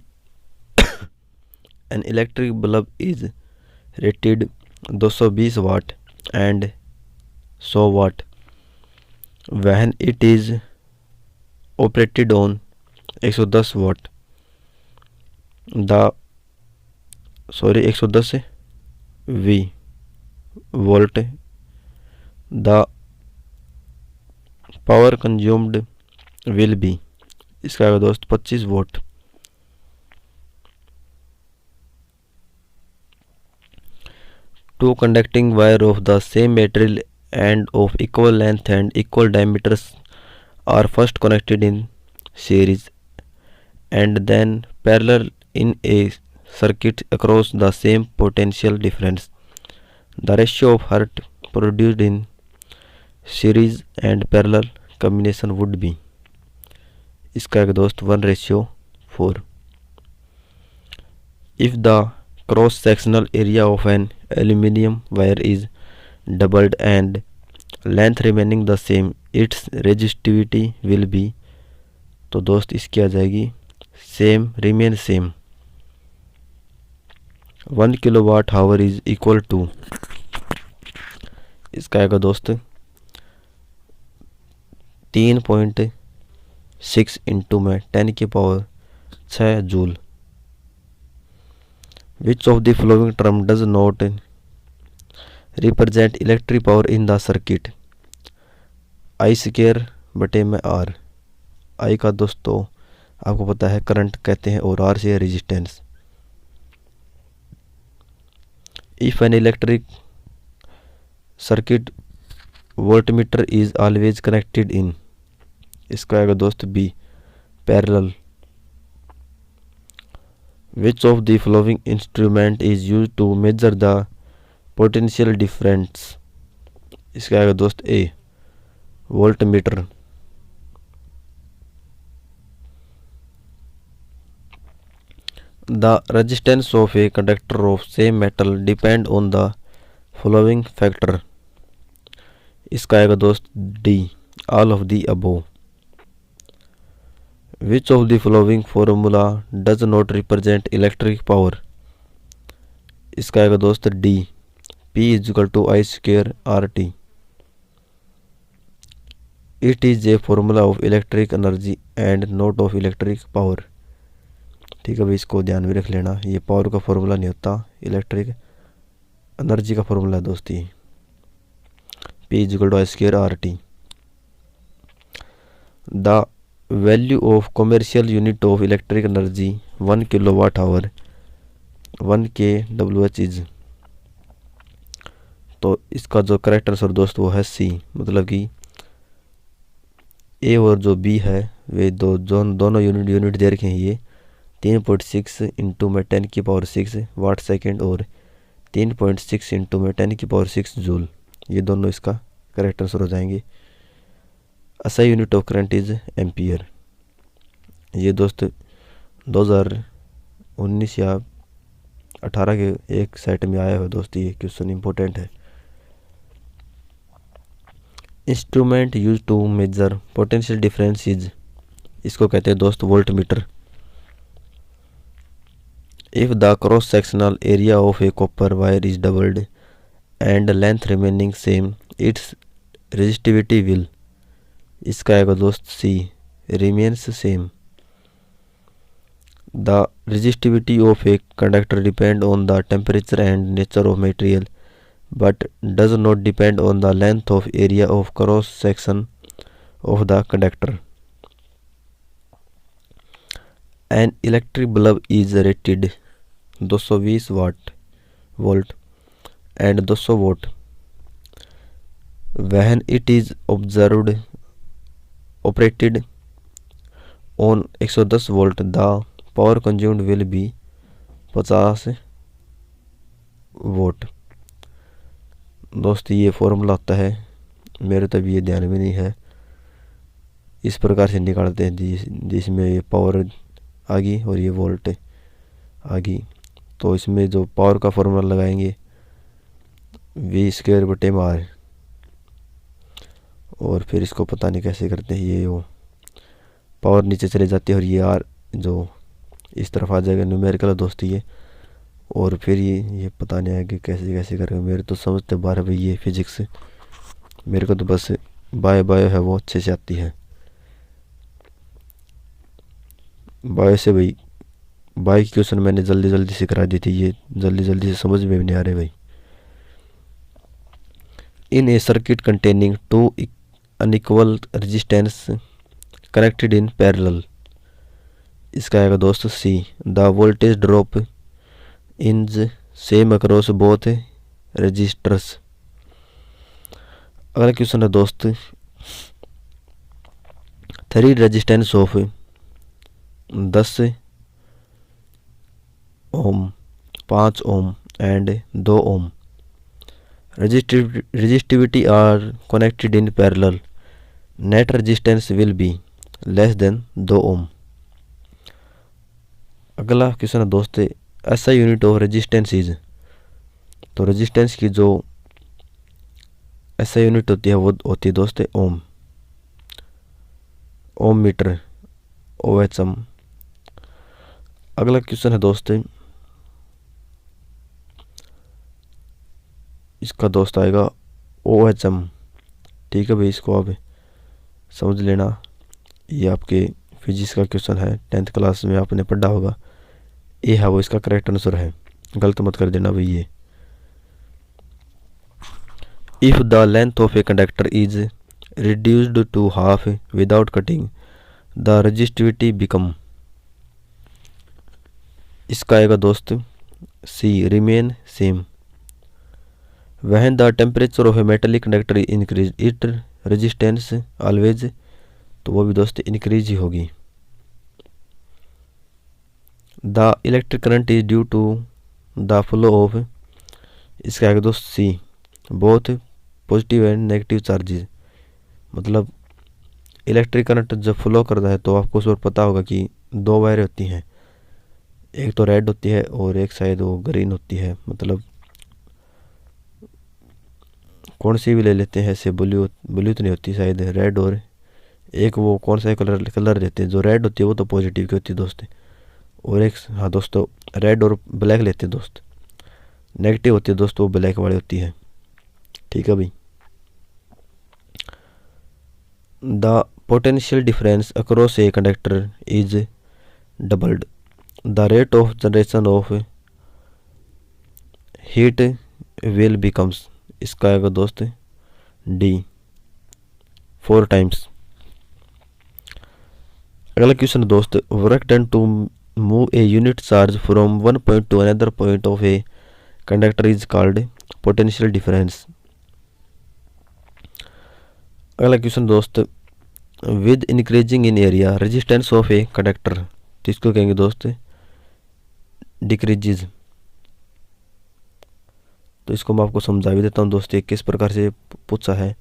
electric bulb is rated 220 watt and 100 watt when it is operated on 110 watt. 110 V volt. The power consumed will be. इसका आएगा दोस्त 25 vote. Two conducting wire of the same material and of equal length and equal diameters are first connected in series and then parallel in a circuit across the same potential difference. The ratio of hertz produced in series and parallel combination would be. इसका एक दोस्त 1:4. If the cross sectional area of an aluminium wire is doubled and length remaining the same, its resistivity will be. तो दोस्त इसकी आ जाएगी same remain same. 1 kilowatt hour is equal to. इसका आएगा दोस्त 3.6 इंटू में 10⁶ joule. Which of the following term does not represent electric power in the circuit? I square बटे में R. I का दोस्तों आपको पता है करंट कहते हैं और R से resistance. If an electric circuit voltmeter is always connected in. इसका आएगा दोस्त B parallel. Which of the following instrument is used to measure the potential difference? इसका आएगा दोस्त A voltmeter. The resistance of a conductor of same metal depend on the following factor. इसका आएगा दोस्त D all of the above. Which of the following formula does not represent electric power? इसका आएगा दोस्त D P = I square RT. It is a formula of electric energy and not of electric power. ठीक है भाई, इसको ध्यान में रख लेना. ये पावर का फॉर्मूला नहीं होता, इलेक्ट्रिक एनर्जी का फॉर्मूला है दोस्ती. P = I square RT. The value of commercial unit of electric energy 1 kilowatt hour 1 kWh is. तो इसका जो करेक्ट आंसर दोस्त वो है C. मतलब कि A और जो B है वे दोनों यूनिट दे रखे हैं. ये 3.6 इंटू में 10⁶ वाट सेकेंड और 3.6 इंटू में 10⁶ जूल. ये दोनों इसका करेक्ट आंसर हो जाएंगे. SI unit of current is ampere. ये दोस्त 2019 या 18 के एक सेट में आया हुआ दोस्त. ये क्वेश्चन इम्पोर्टेंट है. Instrument use to measure potential difference is. इसको कहते हैं दोस्त voltmeter. If the cross sectional area of a copper wire is doubled and length remaining same, its resistivity will. इसका आएगा दोस्त C remains same. The resistivity of a conductor depend on the temperature and nature of material but does not depend on the length of area of cross section of the conductor. An electric bulb is rated 220 volt and 200 vote when it is observed operated on 110 volt the power consumed will be 50 vote. दोस्त ये formula होता है, मेरे तो अभी ये ध्यान में नहीं है। इस प्रकार से निकालते हैं जिसमें ये पावर आ गई और ये वोल्ट आ गई। तो इसमें जो पावर का फॉर्मूला लगाएंगे V²/R, और फिर इसको पता नहीं कैसे करते हैं, ये वो पावर नीचे चले जाती है और ये R जो इस तरफ आ जाएगा न्यूमेरिकल दोस्त ये। और फिर ये पता नहीं है कि कैसे कैसे करेंगे, मेरे तो समझते बाहर भाई ये फिजिक्स, मेरे को तो बस बायो है वो अच्छे से आती है। बायो से भाई बायो की क्वेश्चन मैंने जल्दी से करा दी थी, ये जल्दी से समझ में भी नहीं आ रहे भाई। In a circuit containing 2 unequal resistance connected in parallel, इसका आएगा दोस्त C. The voltage drop in same across both resistors. अगला क्वेश्चन है दोस्त 3 resistance of 10 ohm, 5 ohm and 2 ohm resistivity are connected in parallel, net resistance will be less than 2 ओम। अगला question है दोस्त ऐसा यूनिट ऑफ रेजिस्टेंस इज, तो resistance की जो ऐसा यूनिट होती है वो होती है दोस्त ओम, ओम मीटर OHM। अगला क्वेश्चन है दोस्त इसका दोस्त आएगा OHM। ठीक है भाई, इसको आप समझ लेना, ये आपके फिजिक्स का क्वेश्चन है, 10th क्लास में आपने पढ़ा होगा। ये है वो इसका करेक्ट आंसर है, गलत मत कर देना भाई ये। If the length of a conductor is reduced to half without cutting the resistivity become, इसका आएगा दोस्त C remain same. When the temperature of a metallic conductor increase its resistance always, तो वो भी दोस्त इंक्रीज ही होगी। The electric current is due to the flow of, इसका आगे दोस्त सी both positive and negative charges. मतलब इलेक्ट्रिक करंट जब फ्लो करता है तो आपको उस पर पता होगा कि 2 वायरें होती हैं, एक तो रेड होती है और एक शायद वो ग्रीन होती है। मतलब कौन सी भी ले लेते हैं, ऐसे ब्लू तो नहीं होती शायद, रेड, और एक वो कौन सा कलर लेते हैं, जो रेड होती है वो तो पॉजिटिव की होती है दोस्त, और एक हाँ दोस्तों रेड और ब्लैक लेते हैं दोस्त, नेगेटिव होती है दोस्तों वो ब्लैक वाली होती है। ठीक है भाई। The potential difference across a conductor is doubled, the rate of generation of heat will becomes, इसका आएगा दोस्त डी 4 टाइम्स। अगला क्वेश्चन दोस्त work done to move a unit charge from one point to another point of a conductor is called potential difference. अगला question दोस्त with increasing in area resistance of a conductor, तो इसको कहेंगे दोस्त decreases. तो इसको मैं आपको समझा भी देता हूँ दोस्त, किस प्रकार से पूछा है।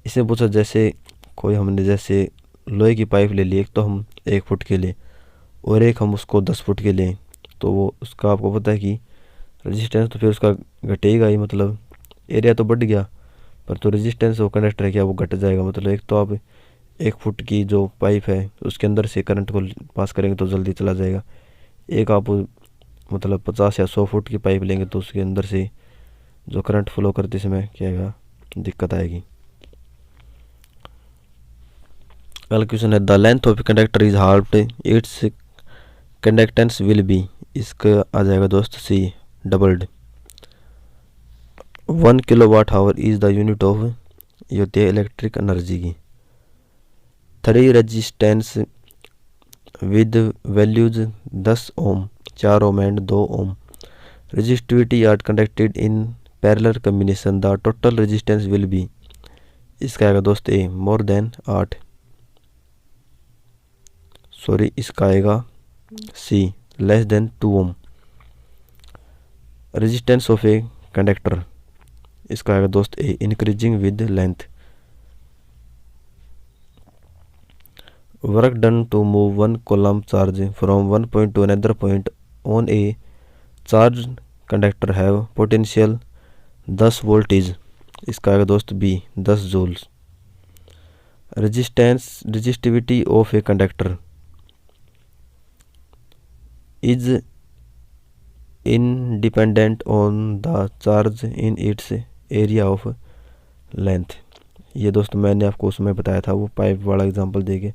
इसे पूछा जैसे कोई हमने जैसे लोहे की पाइप ले ली, एक तो हम 1 फुट के लिए और एक हम उसको 10 फुट के लिए, तो वो उसका आपको पता है कि रेजिस्टेंस तो फिर उसका घटेगा ही, मतलब एरिया तो बढ़ गया पर तो रेजिस्टेंस वो कंडक्टर है क्या वो घट जाएगा। मतलब एक तो आप 1 फुट की जो पाइप है उसके अंदर से करंट को पास करेंगे तो जल्दी चला जाएगा, एक आप मतलब 50 या 100 फुट की पाइप लेंगे तो उसके अंदर से जो करंट फ्लो करते समय क्या आएगा, दिक्कत आएगी। अगला क्वेश्चन है the length of conductor is halved its conductance will be, इसका आ जाएगा दोस्त C doubled. 1 kilowatt hour is the unit of, ये होती है इलेक्ट्रिक एनर्जी की। 3 resistance with values 10 ohm, 4 ohm and 2 ohm resistivity are conducted in parallel combination, the total resistance will be, इसका आएगा दोस्त ए मोर देन 8, सॉरी इसका आएगा C less than 2 ohm. Resistance of a conductor, इसका आएगा दोस्त A increasing with length. Work done to move 1 coulomb charge from 1 point to another point on a charge conductor have potential 10 voltage, इसका आएगा दोस्त B 10 joules. Resistivity of a conductor is independent on the charge in its area of length. ये दोस्त मैंने आपको उसमें बताया था, वो पाइप वाला एग्जांपल देके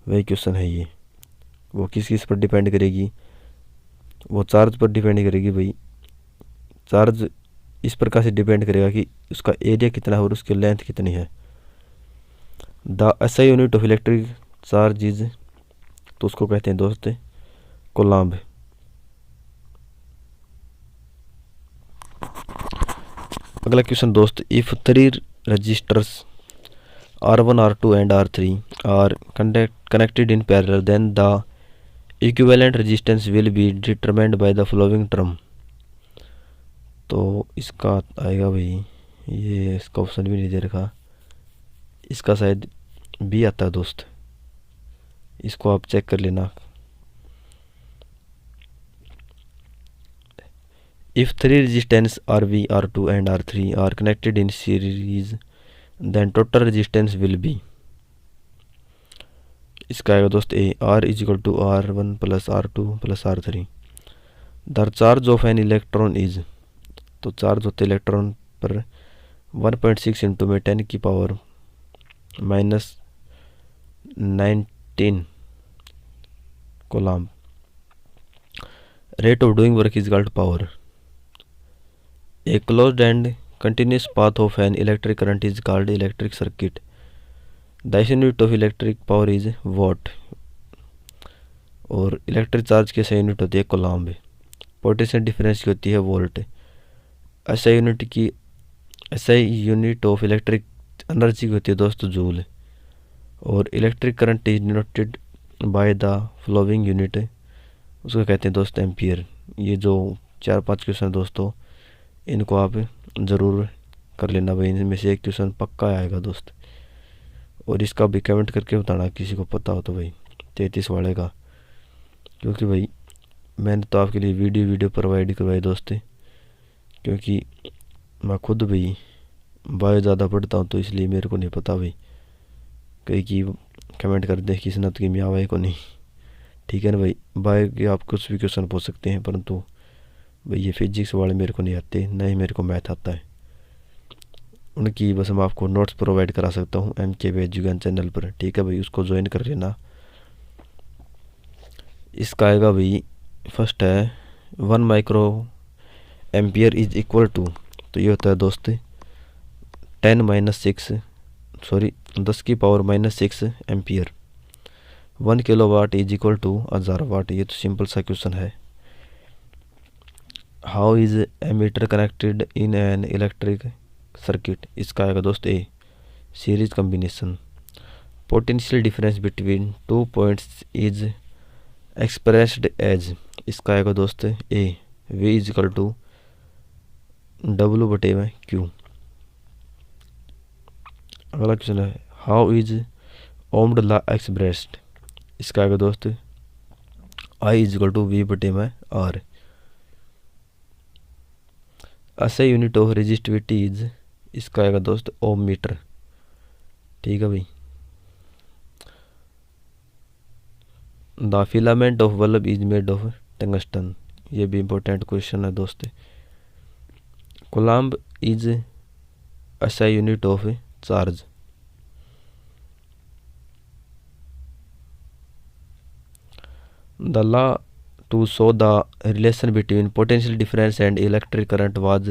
वही क्वेश्चन है ये। वो किस पर डिपेंड करेगी, वो चार्ज पर डिपेंड करेगी भाई। चार्ज इस प्रकार से डिपेंड करेगा कि उसका एरिया कितना है और उसकी लेंथ कितनी है। The SI unit of electric charge is, तो उसको कहते हैं दोस्त कूलम्ब। अगला क्वेश्चन दोस्त, if 3 resistors R1 R2 and R3 are connected in parallel, then the equivalent resistance will be determined by the following term। तो इसका आएगा भाई, ये इसका ऑप्शन भी नहीं दे रखा, इसका शायद बी आता है दोस्त, इसको आप चेक कर लेना। If 3 resistance RV R2 and R3 are connected in series, then total resistance will be, इसका आएगा दोस्त A R is equal to R1 plus R2 plus R3। The charge of an electron is, तो charge होते electron पर 1.6 into में 10 की power -19 coulomb. Rate of doing work is equal to power. A closed and continuous path of an electric current is called electric circuit. The unit of electric power is watt, और electric charge की SI unit होती है coulomb. Potential difference की होती है volt. SI unit of electric energy की होती है दोस्त जूल। और electric current is denoted by the flowing unit, उसको कहते हैं दोस्त एम्पियर। ये जो 4-5 क्वेश्चन दोस्तों, इनको आप ज़रूर कर लेना भाई, इनमें से एक क्वेश्चन पक्का आएगा दोस्त। और इसका भी कमेंट करके बताना किसी को पता हो तो भाई 33 वाले का, क्योंकि भाई मैंने तो आपके लिए वीडियो प्रोवाइड करवाई दोस्त, क्योंकि मैं खुद भाई बायो ज़्यादा पढ़ता हूँ, तो इसलिए मेरे को नहीं पता भाई कहीं की कमेंट कर दे किसी नत की मियाँ भाई को नहीं, ठीक है ना भाई। बायो के आप कुछ भी क्वेश्चन पूछ सकते हैं, परंतु भाई ये फिजिक्स वाले मेरे को नहीं आते, ना ही मेरे को मैथ आता है। उनकी बस मैं आपको नोट्स प्रोवाइड करा सकता हूँ MKB एजुकेशन चैनल पर, ठीक है भाई, उसको ज्वाइन कर लेना। इसका आएगा भाई, फर्स्ट है 1 micro ampere is equal to, तो ये होता है दोस्त 10 की power -6 ampere. 1 kilowatt is equal to 1000 watt. ये तो सिंपल सा क्वेश्चन है। How is ammeter connected in an electric circuit, इसका आएगा दोस्त A series combination. Potential difference between 2 points is expressed as, इसका आएगा दोस्त A V is equal to W/Q। अगला क्वेश्चन है how is ohm's law expressed, इसका आएगा दोस्त I is equal to V/R। SI unit of resistivity is, इसका आएगा दोस्त ओम मीटर, ठीक है भाई। The filament of bulb is made of tungsten, ये भी इम्पोर्टेंट क्वेश्चन है दोस्त। Coulomb is SI unit of charge. The law to show the relation between potential difference and electric current was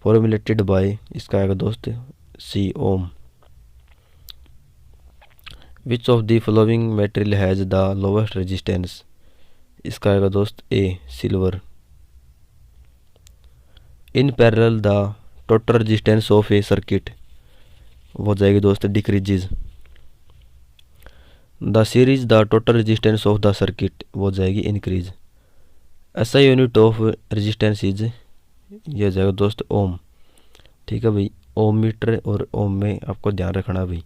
formulated by, इसका आएगा दोस्त C ohm. Which of the following material has the lowest resistance. इसका आएगा दोस्त A silver. In parallel the total resistance of a circuit वो जाएगी दोस्त decreases. The series the total resistance of the circuit वो जाएगी इंक्रीज। ऐसा unit of resistance is ये जाएगा दोस्त ओम। ठीक है भाई, ओम मीटर और ओम में आपको ध्यान रखना भाई।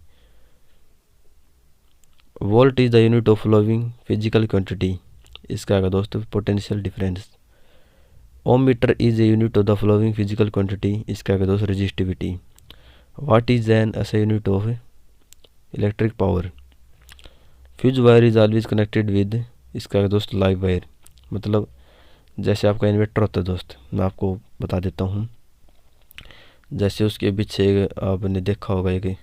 Volt is the unit of flowing physical quantity. इसका आएगा दोस्त potential difference. Ohm metre is a unit of the flowing physical quantity. इसका आएगा दोस्त resistivity. What is an SI unit of electric power. Fuse wire is always connected with. इसका आएगा दोस्त live wire. मतलब जैसे आपका इन्वर्टर होता है दोस्त, मैं आपको बता देता हूँ। जैसे उसके पीछे आपने देखा होगा एक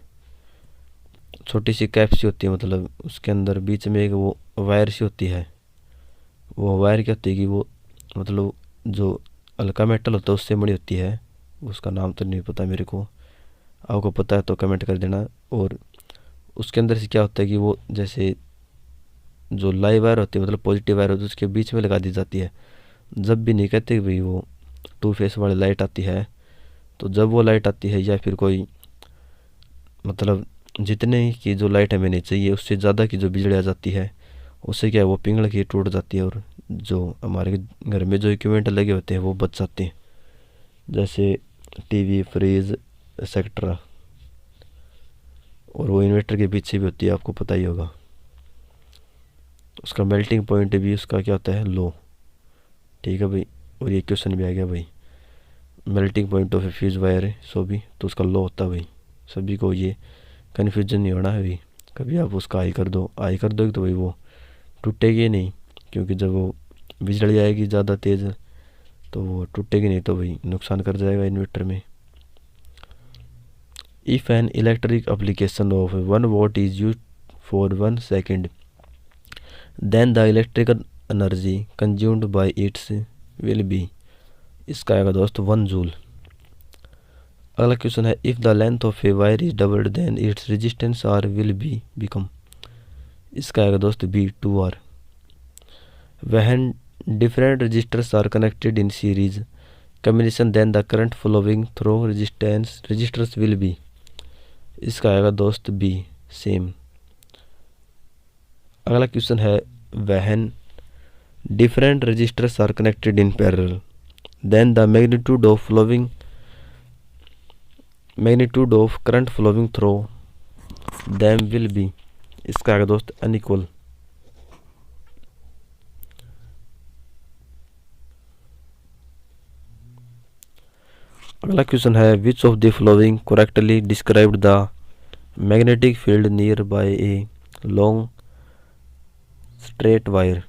छोटी सी कैप सी होती है, मतलब उसके अंदर बीच में एक वो वायर सी होती है। वो वायर क्या होती है कि वो मतलब जो हल्का मेटल होता है उससे बनी होती है। उसका नाम तो नहीं पता मेरे को, आपको पता है तो कमेंट कर देना। और उसके अंदर से क्या होता है कि वो जैसे जो लाइव वायर होती है, मतलब पॉजिटिव वायर होती है, उसके बीच में लगा दी जाती है। जब भी नहीं कहते भाई वो टू फेस वाली लाइट आती है, तो जब वो लाइट आती है या फिर कोई मतलब जितने की जो लाइट हमें नहीं चाहिए उससे ज़्यादा की जो बिजली आ जाती है, उससे क्या है वो पिघल के टूट जाती है और जो हमारे घर में जो इक्विपमेंट लगे होते हैं वो बच जाते हैं, जैसे टीवी, फ्रिज एक्सेट्रा। और वो इन्वर्टर के पीछे भी होती है, आपको पता ही होगा। उसका मेल्टिंग पॉइंट भी उसका क्या होता है, लो। ठीक है भाई, और ये क्वेश्चन भी आ गया भाई, melting point of A fuse wire है सो भी तो उसका लो होता है भाई। सभी को ये कन्फ्यूजन नहीं होना है भाई। कभी आप उसका आई कर दोगे तो भाई वो टूटेगी नहीं, क्योंकि जब वो बिजली आएगी ज़्यादा तेज़ तो वो टूटेगी नहीं, तो भाई नुकसान कर जाएगा इन्वर्टर में। If an electric application of 1 watt is use for 1 second, then the electrical energy consumed by its will be. इसका आएगा दोस्त 1 जूल। अगला क्वेश्चन है, if the length of a wire is doubled then its resistance R will be become. इसका आएगा दोस्त B 2R। When different resistors are connected in series combination then the current flowing through resistors will be. इसका आएगा दोस्त B same. अगला question है, when different resistors are connected in parallel then the magnitude of current flowing through them will be. इसका आएगा दोस्त unequal. अगला question है, which of the following correctly described the magnetic field near by a long straight wire.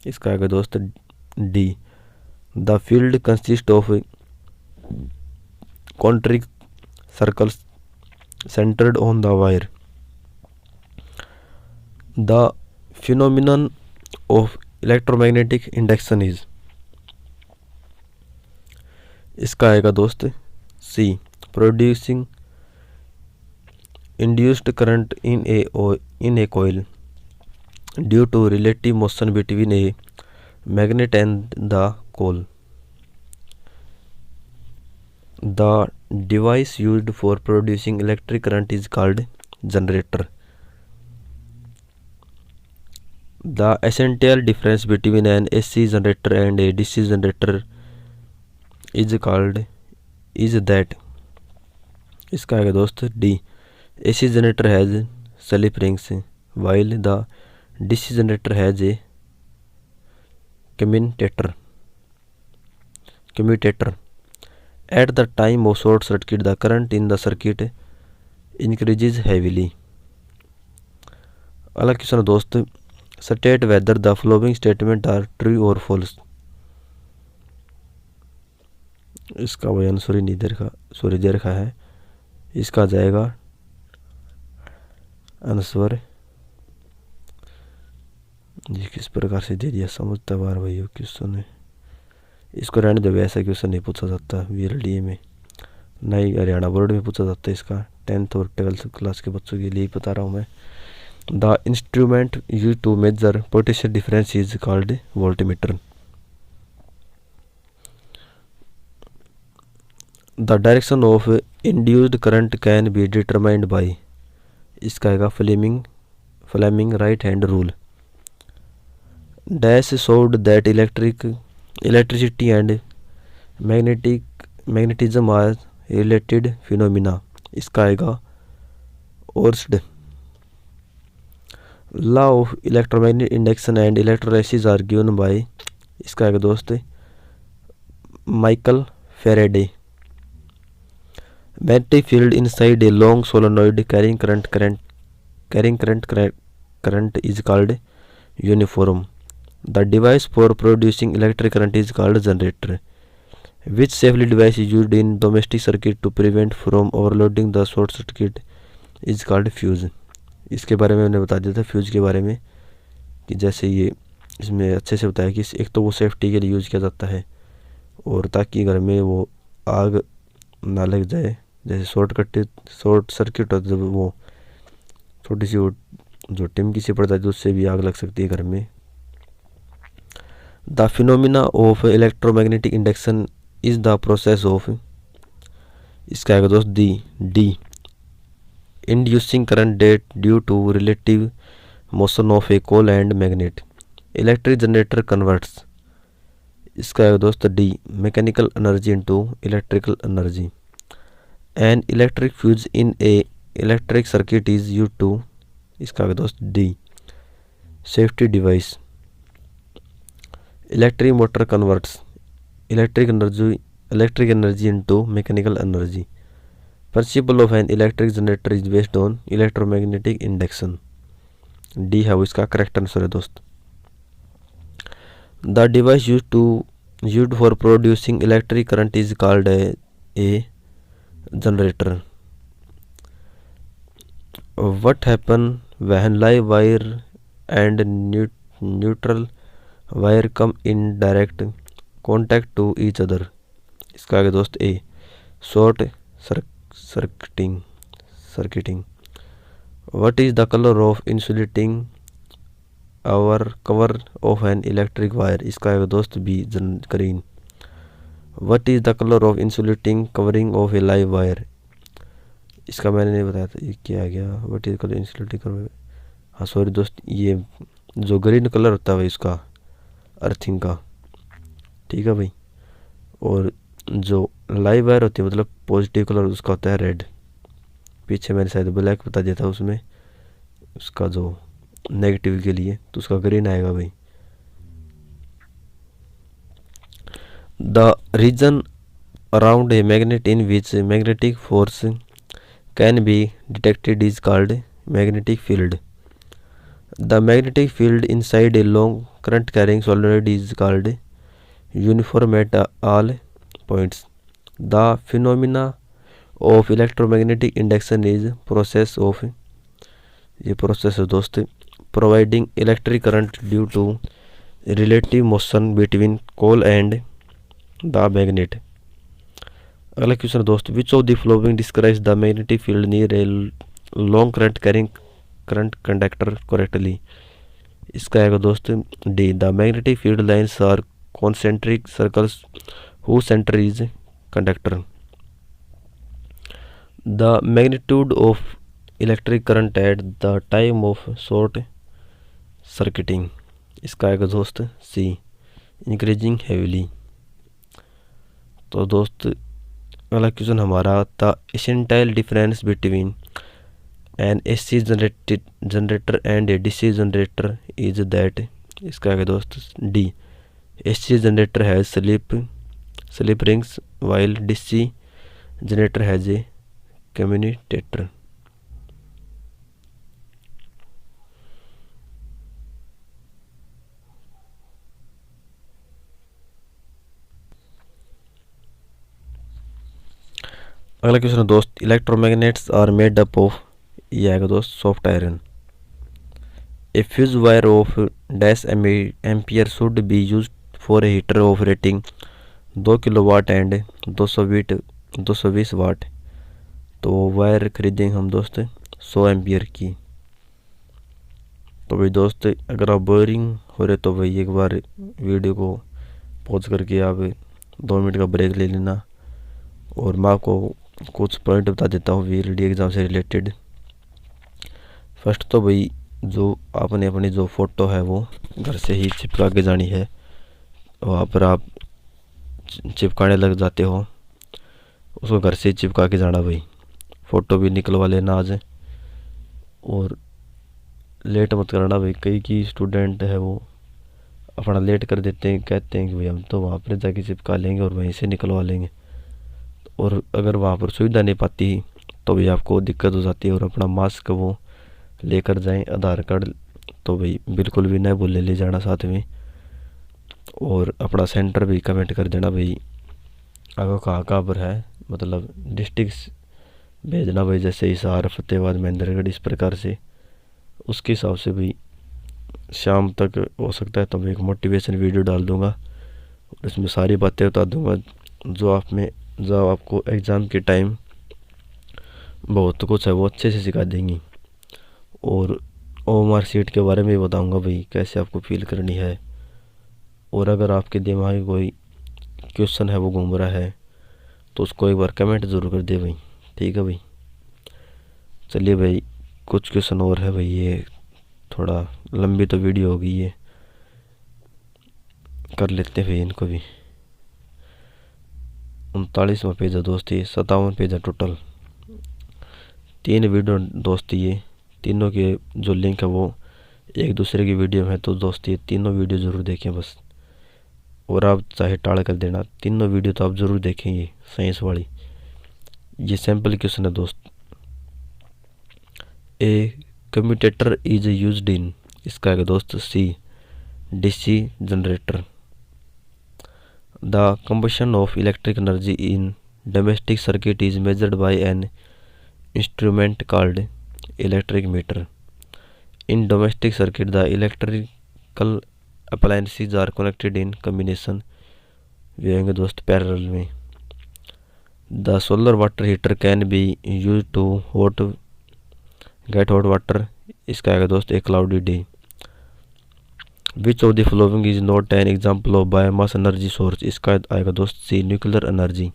इसका आएगा दोस्त D. The field consist of concentric circles centered on the wire. The phenomenon of electromagnetic induction is। इसका आएगा दोस्त C. Producing induced current in a coil due to relative motion between a magnet and the coil. The device used for producing electric current is called generator. The essential difference between an AC generator and a DC generator is that। इसका आएगा दोस्त D. AC generator has slip rings while the DC generator has a commutator. At the time of short circuit, the current in the circuit increases heavily. अगला question दोस्त, state whether the following statement are true or false। इसका वही answer नहीं दे रखा है। इसका जाएगा answer ये किस प्रकार से दे दिया समझता बार भाई क्वेश्चन है। इसको रहने दो, ऐसा क्वेश्चन नहीं पूछा जाता VLDA में, नहीं हरियाणा बोर्ड में पूछा जाता है। इसका 10th और 12th क्लास के बच्चों के लिए पता रहा हूँ मैं। The instrument used to measure potential difference is called voltmeter. The direction of induced current can be determined by, इसका आएगा Fleming right hand rule. Dash showed that electricity and magnetism are related phenomena, इसका आएगा Oersted. Law of electromagnetic induction and electrolysis are given by, इसका आएगा दोस्त Michael Faraday. Magnetic field inside a long solenoid carrying current is called uniform. The device for producing electric current is called generator. Which safety device is used in domestic circuit to prevent from overloading the short circuit is called fuse. इसके बारे में मैंने बता दिया था fuse के बारे में कि जैसे ये इसमें अच्छे से बताया कि एक तो वो सेफ्टी के लिए यूज़ किया जाता है और ताकि घर में वो आग ना लग जाए, जैसे शॉर्ट सर्किट होता है जब वो छोटी सी वो जो टिमकी सी पड़ता है तो उससे भी आग लग सकती है घर में. The phenomena of electromagnetic induction is the process of, इसका आएगा दोस्त D inducing current that due to relative motion of a coil and magnet. Electric generator converts, इसका आएगा दोस्त D mechanical energy into electrical energy. An electric fuse in a electric circuit is used to, इसका आएगा दोस्त D safety device. Electric motor converts electric energy into mechanical energy. Principle of an electric generator is based on electromagnetic induction. D है वो इसका correct answer है दोस्त. The device used for producing electric current is called A generator. What happen when live wire and neutral wire come in direct contact to each other, इसका आगे दोस्त ए short circuiting. What is the color of insulating our cover of an electric wire, इसका आगे दोस्त B green. What is the color of insulating covering of a live wire, इसका मैंने नहीं बताया था, ये क्या आ गया. What is colour insulating colour, हाँ सॉरी दोस्त, ये जो ग्रीन कलर होता है भाई उसका अर्थिंग का, ठीक है भाई. और जो लाइव वायर होती है मतलब पॉजिटिव कलर उसका होता है रेड. पीछे मैंने शायद ब्लैक बता दिया था उसमें उसका जो नेगेटिव के लिए, तो उसका ग्रीन आएगा भाई. The region around a magnet in which magnetic force can be detected is called magnetic field. The magnetic field inside a long current carrying solenoid is called uniform at all points. The phenomena of electromagnetic induction is process of, ये process है दोस्त, providing electric current due to relative motion between coil and the magnet. अगला question दोस्त, which of the flowing describes the magnetic field near a long current carrying current conductor correctly, इसका आएगा दोस्त D the magnetic field lines are concentric circles who centre is conductor. The magnitude of electric current at the time of short circuiting, इसका आएगा दोस्त सी increasing heavily. तो दोस्त अगला question हमारा the essential difference between an AC generator and a DC generator is that, इसका आगे दोस्त the AC generator has slip rings while DC generator has a commutator. अगला क्वेश्चन दोस्त, electromagnets are made up of, ये आएगा दोस्त soft iron. A fuse wire of dash ampere should be use for a heater of rating 2 kilowatt and 220 watt. तो wire खरीदेंगे हम दोस्त 100 ampere की. तो भाई दोस्त अगर आप बोरिंग हो रहे तो भाई एक बार वीडियो को पॉज करके आप 2 मिनट का ब्रेक ले लेना, और मैं आपको कुछ पॉइंट बता देता हूँ वीआरडी एग्ज़ाम से रिलेटेड। फर्स्ट तो भाई जो आपने अपनी जो फ़ोटो है वो घर से ही चिपका के जानी है, वहाँ पर आप चिपकाने लग जाते हो, उसको घर से ही चिपका के जाना भाई। फ़ोटो भी निकलवा लेना आज, और लेट मत करना भाई। कई की स्टूडेंट है वो अपना लेट कर देते हैं, कहते हैं कि भाई हम तो वहाँ पर जाके चिपका लेंगे और वहीं से निकलवा लेंगे, और अगर वहाँ पर सुविधा नहीं पाती तो भाई आपको दिक्कत हो जाती है। और अपना मास्क वो लेकर जाएं, आधार कार्ड तो भाई बिल्कुल भी नहीं भूले ले जाना साथ में, और अपना सेंटर भी कमेंट कर देना भाई आपको कहाँ पर है, मतलब डिस्ट्रिक्ट भेजना भाई, जैसे हिसार, फतेहाबाद, महेंद्रगढ़, इस प्रकार से। उसके हिसाब से भाई शाम तक हो सकता है तो मैं एक मोटिवेशन वीडियो डाल दूंगा, और इसमें सारी बातें बता दूंगा जो आपको एग्ज़ाम के टाइम बहुत कुछ है वो अच्छे से सिखा देंगी। और ओएमआर शीट के बारे में भी बताऊंगा भाई कैसे आपको फील करनी है, और अगर आपके दिमाग में कोई क्वेश्चन है वो घूम रहा है तो उसको एक बार कमेंट ज़रूर कर दे भाई, ठीक है भाई। चलिए भाई कुछ क्वेश्चन और है भाई, ये थोड़ा लंबी तो वीडियो होगी, ये कर लेते हैं भाई इनको भी। 39वां पेज है दोस्त, ये 57 पेज है टोटल। 3 वीडियो दोस्त, ये तीनों के जो लिंक है वो एक दूसरे की वीडियो में है, तो दोस्त ये तीनों वीडियो ज़रूर देखें बस। और आप चाहे टाल कर देना, तीनों वीडियो तो आप ज़रूर देखेंगे साइंस वाली। ये सैम्पल क्वेश्चन है दोस्त। A commutator is used in, इसका है दोस्त C DC generator. The combustion of electric energy in domestic circuit is measured by an instrument called electric meter. In domestic circuit the electrical appliances are connected in combination, वे होंगे दोस्त parallel में। The solar water heater can be use to get hot water, इसका आएगा दोस्त A cloudy day. Which of the following is not an example of biomass energy source, इसका आएगा दोस्त C nuclear energy.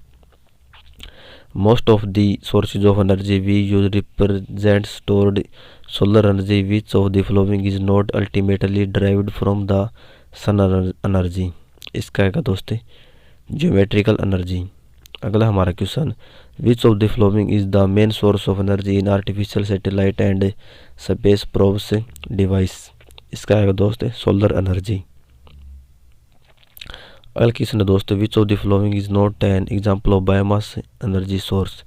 Most of the sources of energy we use represent stored solar energy. Which of the following is not ultimately derived from the sun energy, इसका है दोस्त geometrical energy. अगला हमारा question, which of the following is the main source of energy in artificial satellite and space probes device, इसका है दोस्त solar energy. अगला question है दोस्त, which of the following is not an example of biomass energy source,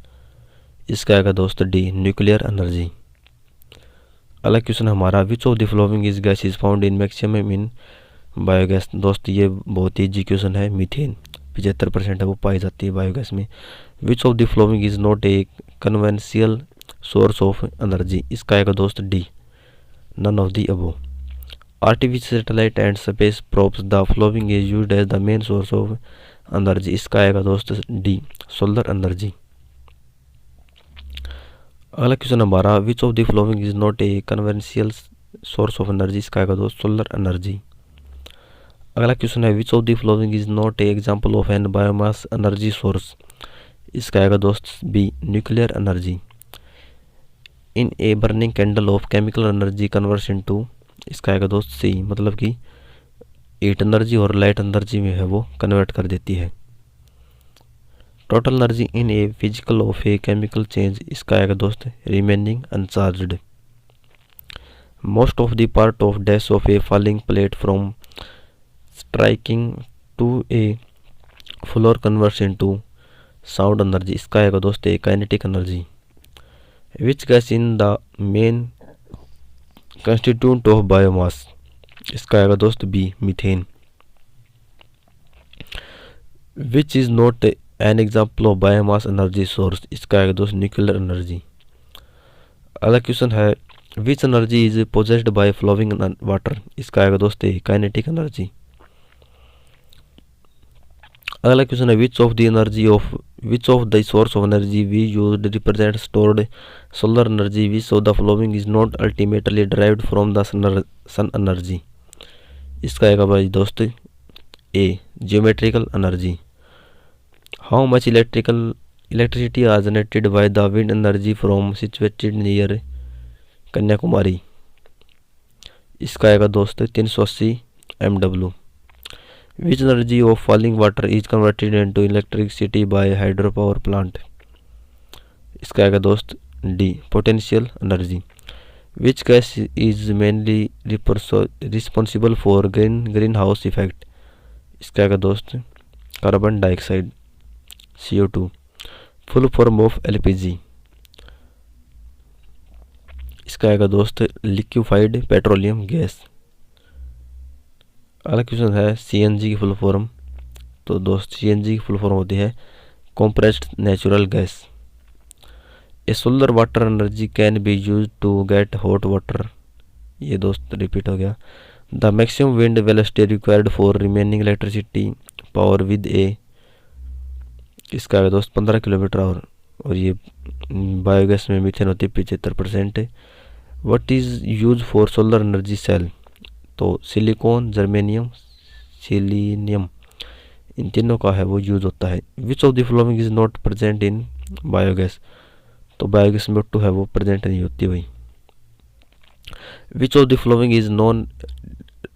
इसका आएगा दोस्त the nuclear energy. अगला क्वेश्चन हमारा, which of the following is gas is found in maximum in biogas, दोस्त ये बहुत ही इजी क्वेश्चन है। मीथेन 75% है वो पाई जाती है बायोगैस में। Which of the following is not a conventional source of energy, इसका आएगा दोस्त the none of the above. Artificial satellite and space probes the following is used as the main source of energy, इसका आएगा दोस्त the solar energy. अगला question हमारा, which of the following is not a conventional source of energy, इसका आएगा दोस्त solar energy. अगला question है, which of the following is not a example of an biomass energy source, इसका आएगा दोस्त B nuclear energy. In a burning candle of chemical energy converse into, इसका आएगा दोस्त सी, मतलब कि हीट एनर्जी और लाइट एनर्जी में है वो कन्वर्ट कर देती है। Total energy in a physical of a chemical change, इसका आएगा दोस्त remaining unchanged. Most of the part of dash of a falling plate from striking to a floor converts into sound energy, इसका आएगा दोस्त A kinetic energy. Which gas in the main constituent of biomass, इसका आएगा दोस्त B methane. Which is not an example of biomass energy source, इसका आएगा दोस्त nuclear energy. अगला क्वेश्चन है, which energy is possessed by flowing water, इसका आएगा दोस्त काइनेटिक एनर्जी। अगला क्वेश्चन है which of the source of energy we used represent stored solar energy which of the following is not ultimately derived from the sun energy. इसका आएगा भाई दोस्त A geometrical energy. How much electricity are generated by the wind energy from situated near Kanyakumari. इसका आएगा दोस्त 380 MW। Which energy of falling water is converted into electricity bye hydro power plant. इसका आएगा दोस्त D potential energy. Which gas is mainly responsible for green house effect. इसका आएगा दोस्त carbon dioxide CO2 full form of LPG। इसका आएगा दोस्त liquefied petroleum gas. अगला क्वेश्चन है CNG की फुल फॉर्म। तो दोस्त CNG की फुल फॉर्म होती है compressed natural gas. A solar water energy can be use to get hot water. ये दोस्त रिपीट हो गया। The maximum wind velocity required for remaining electricity power with a. इसका है दोस्त 15 किलोमीटर और ये बायोगैस में मीथेन होती है 75%। What is use for solar energy cell. तो सिलिकॉन जर्मेनियम सिलीनियम इन तीनों का है वो यूज होता है। Which of the following is not present in biogas. तो बायोगैस में O2 है वो प्रेजेंट नहीं होती भाई। Which of the following is non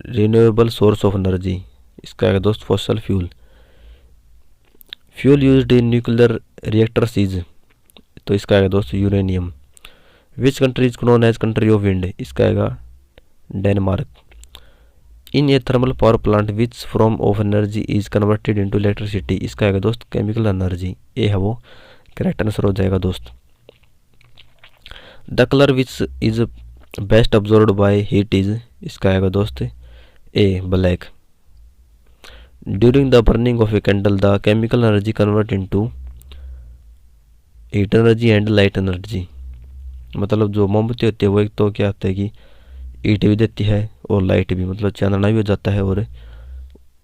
renewable source of energy. इसका है दोस्त fossil fuel. Fuel used in nuclear reactors is. तो इसका है दोस्त uranium. Which country is known as country of wind. इसका आएगा Denmark. In a thermal power plant which form of energy is converted into electricity. इसका आएगा दोस्त chemical energy. ए है वो करेक्ट आंसर हो जाएगा दोस्त। The colour which is best absorbed by heat is. इसका आएगा दोस्त A black. During the burning of a candle the chemical energy convert into heat energy and light energy. मतलब जो मोमबत्ती होती है वो एक तो क्या होता है कि हीट भी देती है और लाइट भी, मतलब चांदना भी हो जाता है और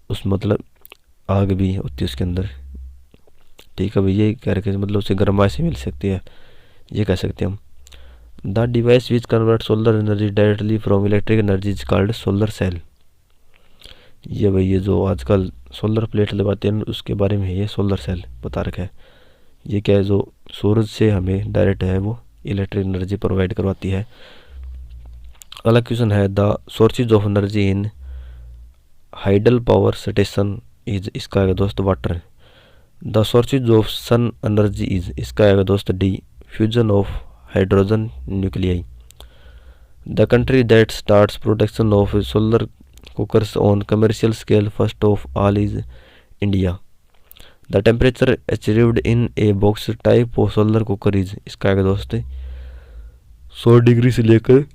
उस मतलब आग भी होती है उसके अंदर। ठीक है भैया, करके मतलब उसे गर्माई से मिल सकती है, ये कह सकते हैं हम। The device which convert solar energy directly from electric energy is called solar cell. ये भाई ये जो आजकल सोलर प्लेट लगाते हैं उसके बारे में ये सोलर सेल बता रखा है। ये क्या है, जो सूरज से हमें डायरेक्ट है वो इलेक्ट्रिक एनर्जी प्रोवाइड करवाती है। अगला क्वेश्चन है the sources of energy in hydel power station is. इसका आएगा दोस्त water. The sources of sun energy is. इसका आएगा दोस्त the fusion of hydrogen nuclei. The country that starts production of solar cookers on commercial scale first of all is India. The temperature achieved in a box type of solar cooker is. इसका आएगा दोस्त 100 degree से लेकर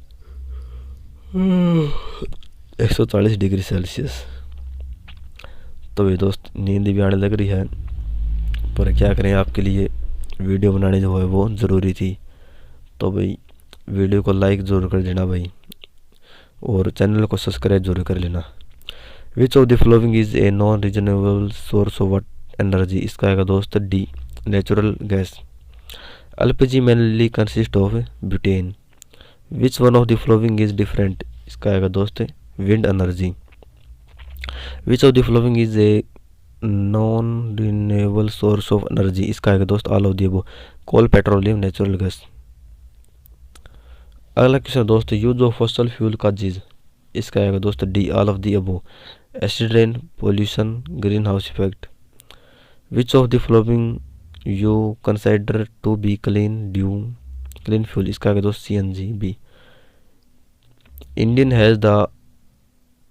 140 degree Celsius. तो ये दोस्त नींद भी आने लग रही है, पर क्या करें, आपके लिए वीडियो बनाने जो है वो ज़रूरी थी। तो भाई वीडियो को लाइक ज़रूर कर देना भाई, और चैनल को सब्सक्राइब जरूर कर लेना। Which of the following is a non reasonable source of energy. इसका आएगा दोस्त the natural gas. LPG mainly consist of butane. Which one of the following is different. इसका आएगा दोस्त wind energy. Which of the following is a non renewable source of energy. इसका आएगा दोस्त all of the above coal petroleum natural gas. अगला question दोस्त use of fossil fuel का चीज। इसका आएगा दोस्त D all of the above acid rain pollution green house effect. Which of the following you consider to be clean fuel. इसका आएगा दोस्त CNG B. Indian has the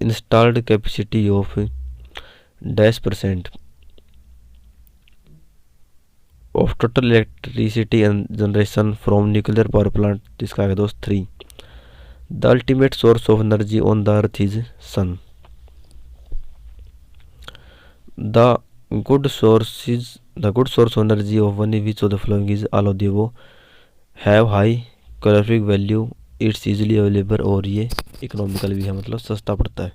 installed capacity of -% of total electricity generation from nuclear power plant. इसका आएगा दोस्त 3। The ultimate source of energy on the earth is sun. The good source of energy of one which of the following is all of the above have high calorific value it's easily available. और ये economical भी है, मतलब सस्ता पड़ता है।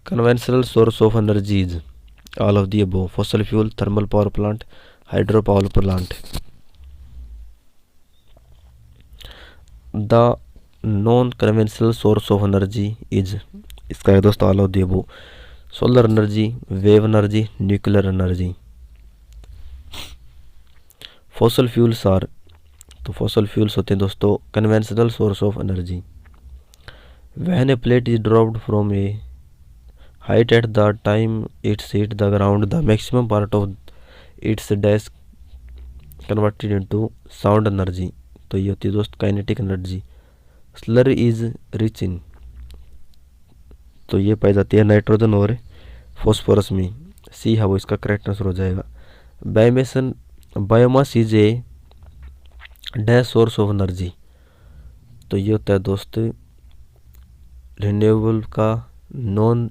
Conventional source of energy is all of the above, fossil fuel, thermal power plant, hydro power plant. The non conventional source of energy is, इसका है दोस्तों all of the above, solar energy, wave energy, nuclear energy. Fossil fuels are, तो fossil fuels होते हैं दोस्तों conventional source of energy. When A plate is dropped from A height eight the time it's hit the ground the maximum part of its dash converted into sound energy. तो ये होती है दोस्त kinetic energy. Slurry is rich in, तो ये पाई जाती है nitrogen और फॉस्फोरस में। सी है वो इसका करेक्ट आंसर हो जाएगा। Biomass is a dash source of energy, तो ये होता है दोस्त रिन्यूएबल का नॉन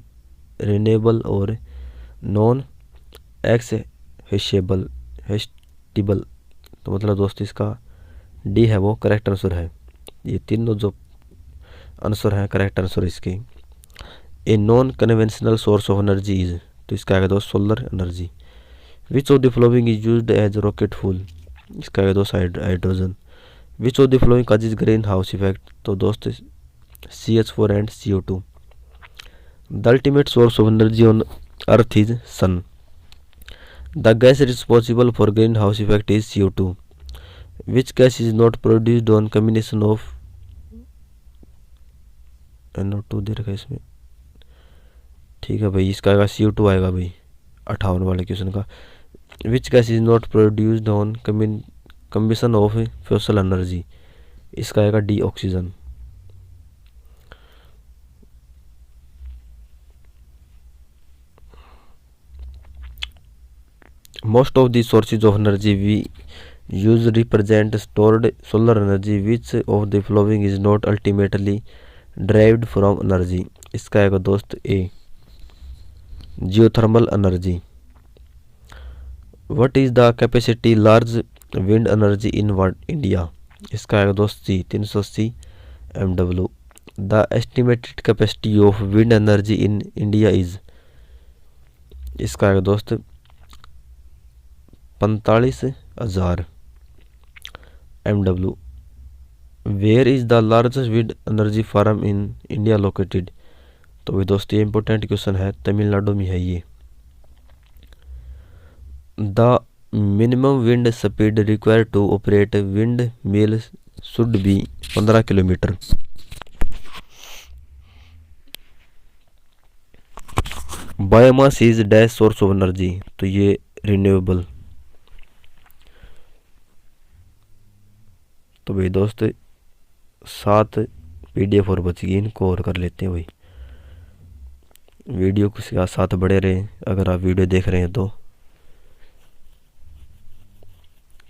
रिन्यूएबल और नॉन एक्सहेसिबल हेस्टिबल, तो मतलब दोस्त इसका डी है वो करेक्ट आंसर है। ये तीनों जो आंसर है करेक्ट आंसर इसके। A non conventional source of energy is, तो इसका आगे दोस्त solar energy. Which of the following is used as rocket fuel, इसका आगे दोस्त hydrogen. Which of the following causes green house effect, तो दोस्त CH4 and CO2। The ultimate source of energy on earth is sun. The gas responsible for green house effect is CO2। Which gas is not produced on combination of NO2 दे रखा है इसमें, ठीक है भाई, इसका आएगा CO2 आएगा भाई 58 वाले क्वेश्चन का। Which gas is not produced on combination of fossil energy, इसका आएगा D oxygen. Most of the sources of energy we use represent stored solar energy. Which of the following is not ultimately derived from energy, इसका आएगा दोस्त A geothermal energy. What is the capacity large wind energy in India, इसका आएगा दोस्त सी 380 MW। The estimated capacity of wind energy in India is, इसका आएगा दोस्त 45,000 MW। Where is the largest wind energy farm in India located, तो भी दोस्तों ये इंपॉर्टेंट क्वेश्चन है, तमिलनाडु में है ये। The minimum wind speed required to operate wind mill should be 15 kilometre. Biomass is dash source of energy, तो ये रिन्यूएबल। तो भाई दोस्त 7 PDF और बच गई, इनको और कर लेते हैं भाई। वीडियो के साथ बड़े रहें अगर आप वीडियो देख रहे हैं तो।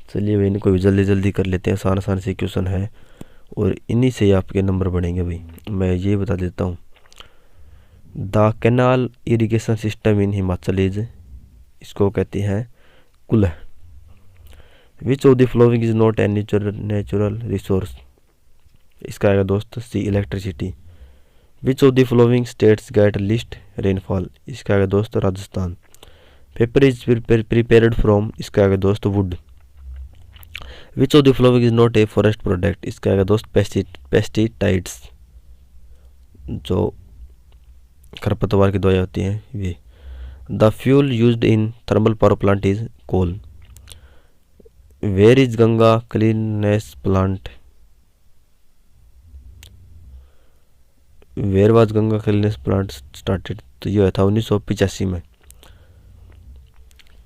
चलिए भाई इनको भी जल्दी जल्दी कर लेते हैं, आसान आसान से क्वेश्चन है और इन्हीं से ही आपके नंबर बढ़ेंगे भाई। मैं ये बता देता हूँ। The canal irrigation system in Himachal is, इसको कहते हैं कुल्ह। Which of the following is not a natural resource, इसका आएगा दोस्त C electricity. Which of the following states get least rainfall, इसका आएगा दोस्त Rajasthan. Paper is prepared from, इसका आएगा दोस्त wood. Which of the following is not a forest product, इसका आएगा दोस्त पेस्टिसाइड्स, जो खरपतवार की दवाई होती हैं वे। The fuel used in thermal power plant is coal. Where is Ganga cleanness plant, where was Ganga cleanness plant started, तो यह था 1985 में।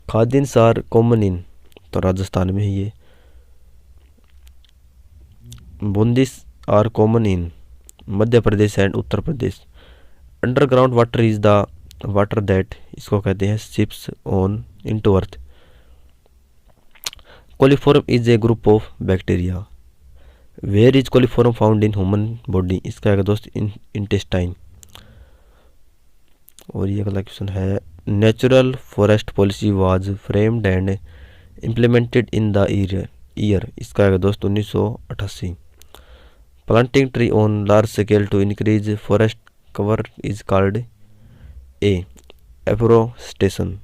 खादिन्स आर कॉमन इन, तो राजस्थान में है ये। बूंदिस are common in Madhya Pradesh and Uttar Pradesh. Underground water is the water that, इसको कहते हैं seeps on into earth. Coliform is a group of bacteria. Where is coliform found in human body, इसका आएगा दोस्त इंटेस्टाइन। और ये अगला क्वेश्चन है। Natural forest policy was framed and implemented in the year, इसका आएगा दोस्त 1988। Planting tree on large scale to increase forest cover is called, A afforestation.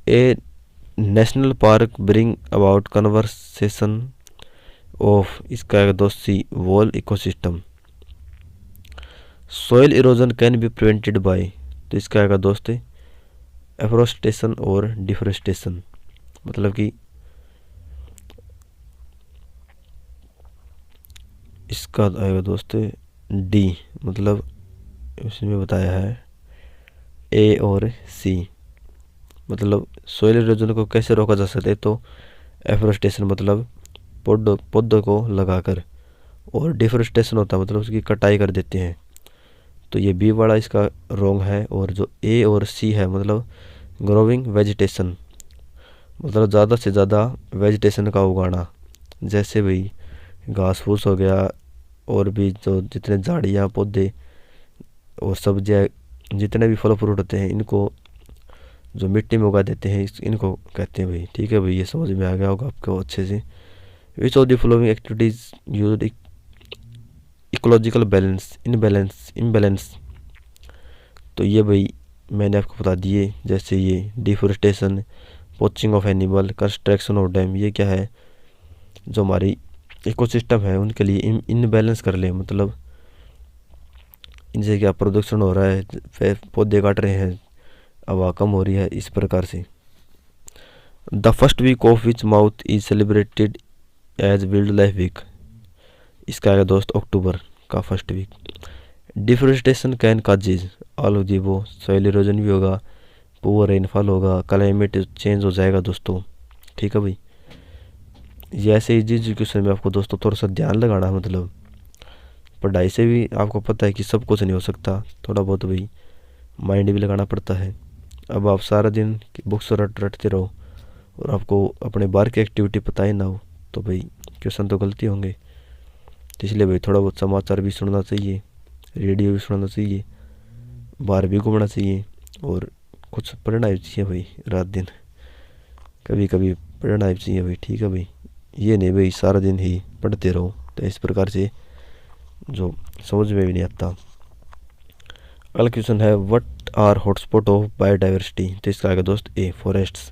A national park bring about conversation of, इसका आएगा दोस्त C whole ecosystem. Soil erosion can be prevented by, तो इसका आएगा दोस्त एफोरेस्टेशन और डिफोरेस्टेशन। मतलब कि इसका आएगा दोस्त डी, मतलब इसमें बताया है ए और सी। मतलब सोइल इरोजन को कैसे रोका जा सकता है, तो एफोरेस्टेशन मतलब पौधों को लगाकर, और डिफोरेस्टेशन होता है मतलब उसकी कटाई कर देते हैं। तो ये बी वाला इसका रॉन्ग है। और जो ए और सी है मतलब ग्रोविंग वेजिटेशन, मतलब ज़्यादा से ज़्यादा वेजिटेशन का उगाना, जैसे भाई घास फूस हो गया, और भी जो जितने झाड़ियाँ पौधे और सब्जियाँ, जितने भी फल फ्रूट होते हैं, इनको जो मिट्टी में उगा देते हैं, इनको कहते हैं भाई। ठीक है भाई, ये समझ में आ गया होगा आपको अच्छे से। विच of the following activities use ecological balance imbalance, तो ये भाई मैंने आपको बता दिए। जैसे ये deforestation, poaching of animal, construction of dam, ये क्या है, जो हमारी इकोसिस्टम है उनके लिए इनबैलेंस कर ले, मतलब इनसे क्या प्रोडक्शन हो रहा है, फिर पौधे काट रहे हैं, हवा कम हो रही है, इस प्रकार से। The first week of which month is celebrated as wild life week, इसका आएगा दोस्त अक्टूबर का first week. Deforestation can causes all of the, वो सॉइल इरोजन भी होगा, पुअर रेनफॉल होगा, क्लाइमेट चेंज हो जाएगा दोस्तों। ठीक है भाई, ये ऐसे इजी एजुकेशन में आपको दोस्तों थोड़ा सा ध्यान लगाना है। मतलब पढ़ाई से भी आपको पता है कि सब कुछ नहीं हो सकता, थोड़ा बहुत भाई माइंड भी लगाना पड़ता है। अब आप सारा दिन बुक्स रटते रहो और आपको अपने बाहर की एक्टिविटी पता ही ना हो, तो भाई क्वेश्चन तो गलती होंगे। तो इसलिए भाई थोड़ा बहुत समाचार भी सुनना चाहिए, रेडियो भी सुनना चाहिए, बाहर भी घूमना चाहिए, और कुछ पढ़ना भी चाहिए भाई, रात दिन कभी कभी पढ़ना भी चाहिए भाई। ठीक है भाई, ये नहीं भाई सारा दिन ही पढ़ते रहो, तो इस प्रकार से जो समझ में भी नहीं आता। अगला क्वेश्चन है what are hotspot of biodiversity, तो इसका आएगा दोस्त ए फॉरेस्ट्स।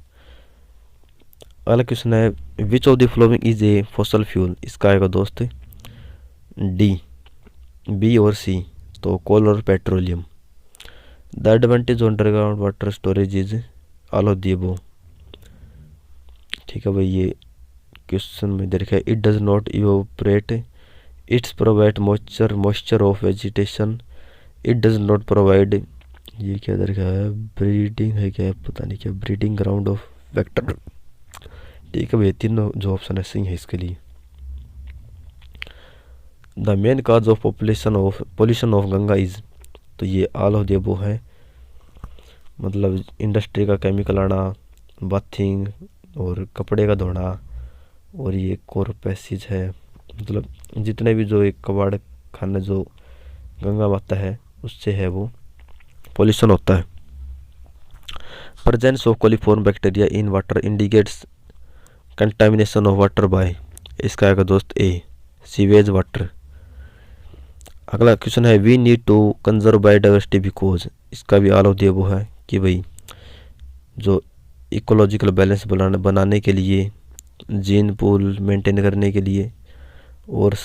अगला क्वेश्चन है which of the following is a fossil fuel, इसका आएगा दोस्त डी, बी और सी, तो कोल और petroleum. The advantage on underground water storage is all of the above. ठीक है भाई, ये क्वेश्चन में दे रखा है it does not evaporate, it's provide moisture of vegetation, it does not provide, ये क्या दे रखा है, ब्रीडिंग है क्या, पता नहीं क्या, ब्रीडिंग ग्राउंड ऑफ वेक्टर। ठीक है भाई, तीनों जो ऑप्शन है सही है इसके लिए। The main cause of pollution of Ganga is, तो ये ऑल ऑफ द अबव है, मतलब इंडस्ट्री का केमिकल आना, बाथिंग और कपड़े का धोना, और ये एक और पैसेज है, मतलब जितने भी जो एक कबाड़ खाना जो गंगा माता है उससे है वो पॉल्यूशन होता है। Presence of coliform bacteria in water indicates contamination of water by, इसका आएगा दोस्त ए सीवेज वाटर। अगला क्वेश्चन है we need to conserve biodiversity because, इसका भी ऑल ऑफ द अबव है कि भाई जो इकोलॉजिकल बैलेंस बनाने के लिए, जीन पूल मेंटेन करने के लिए, और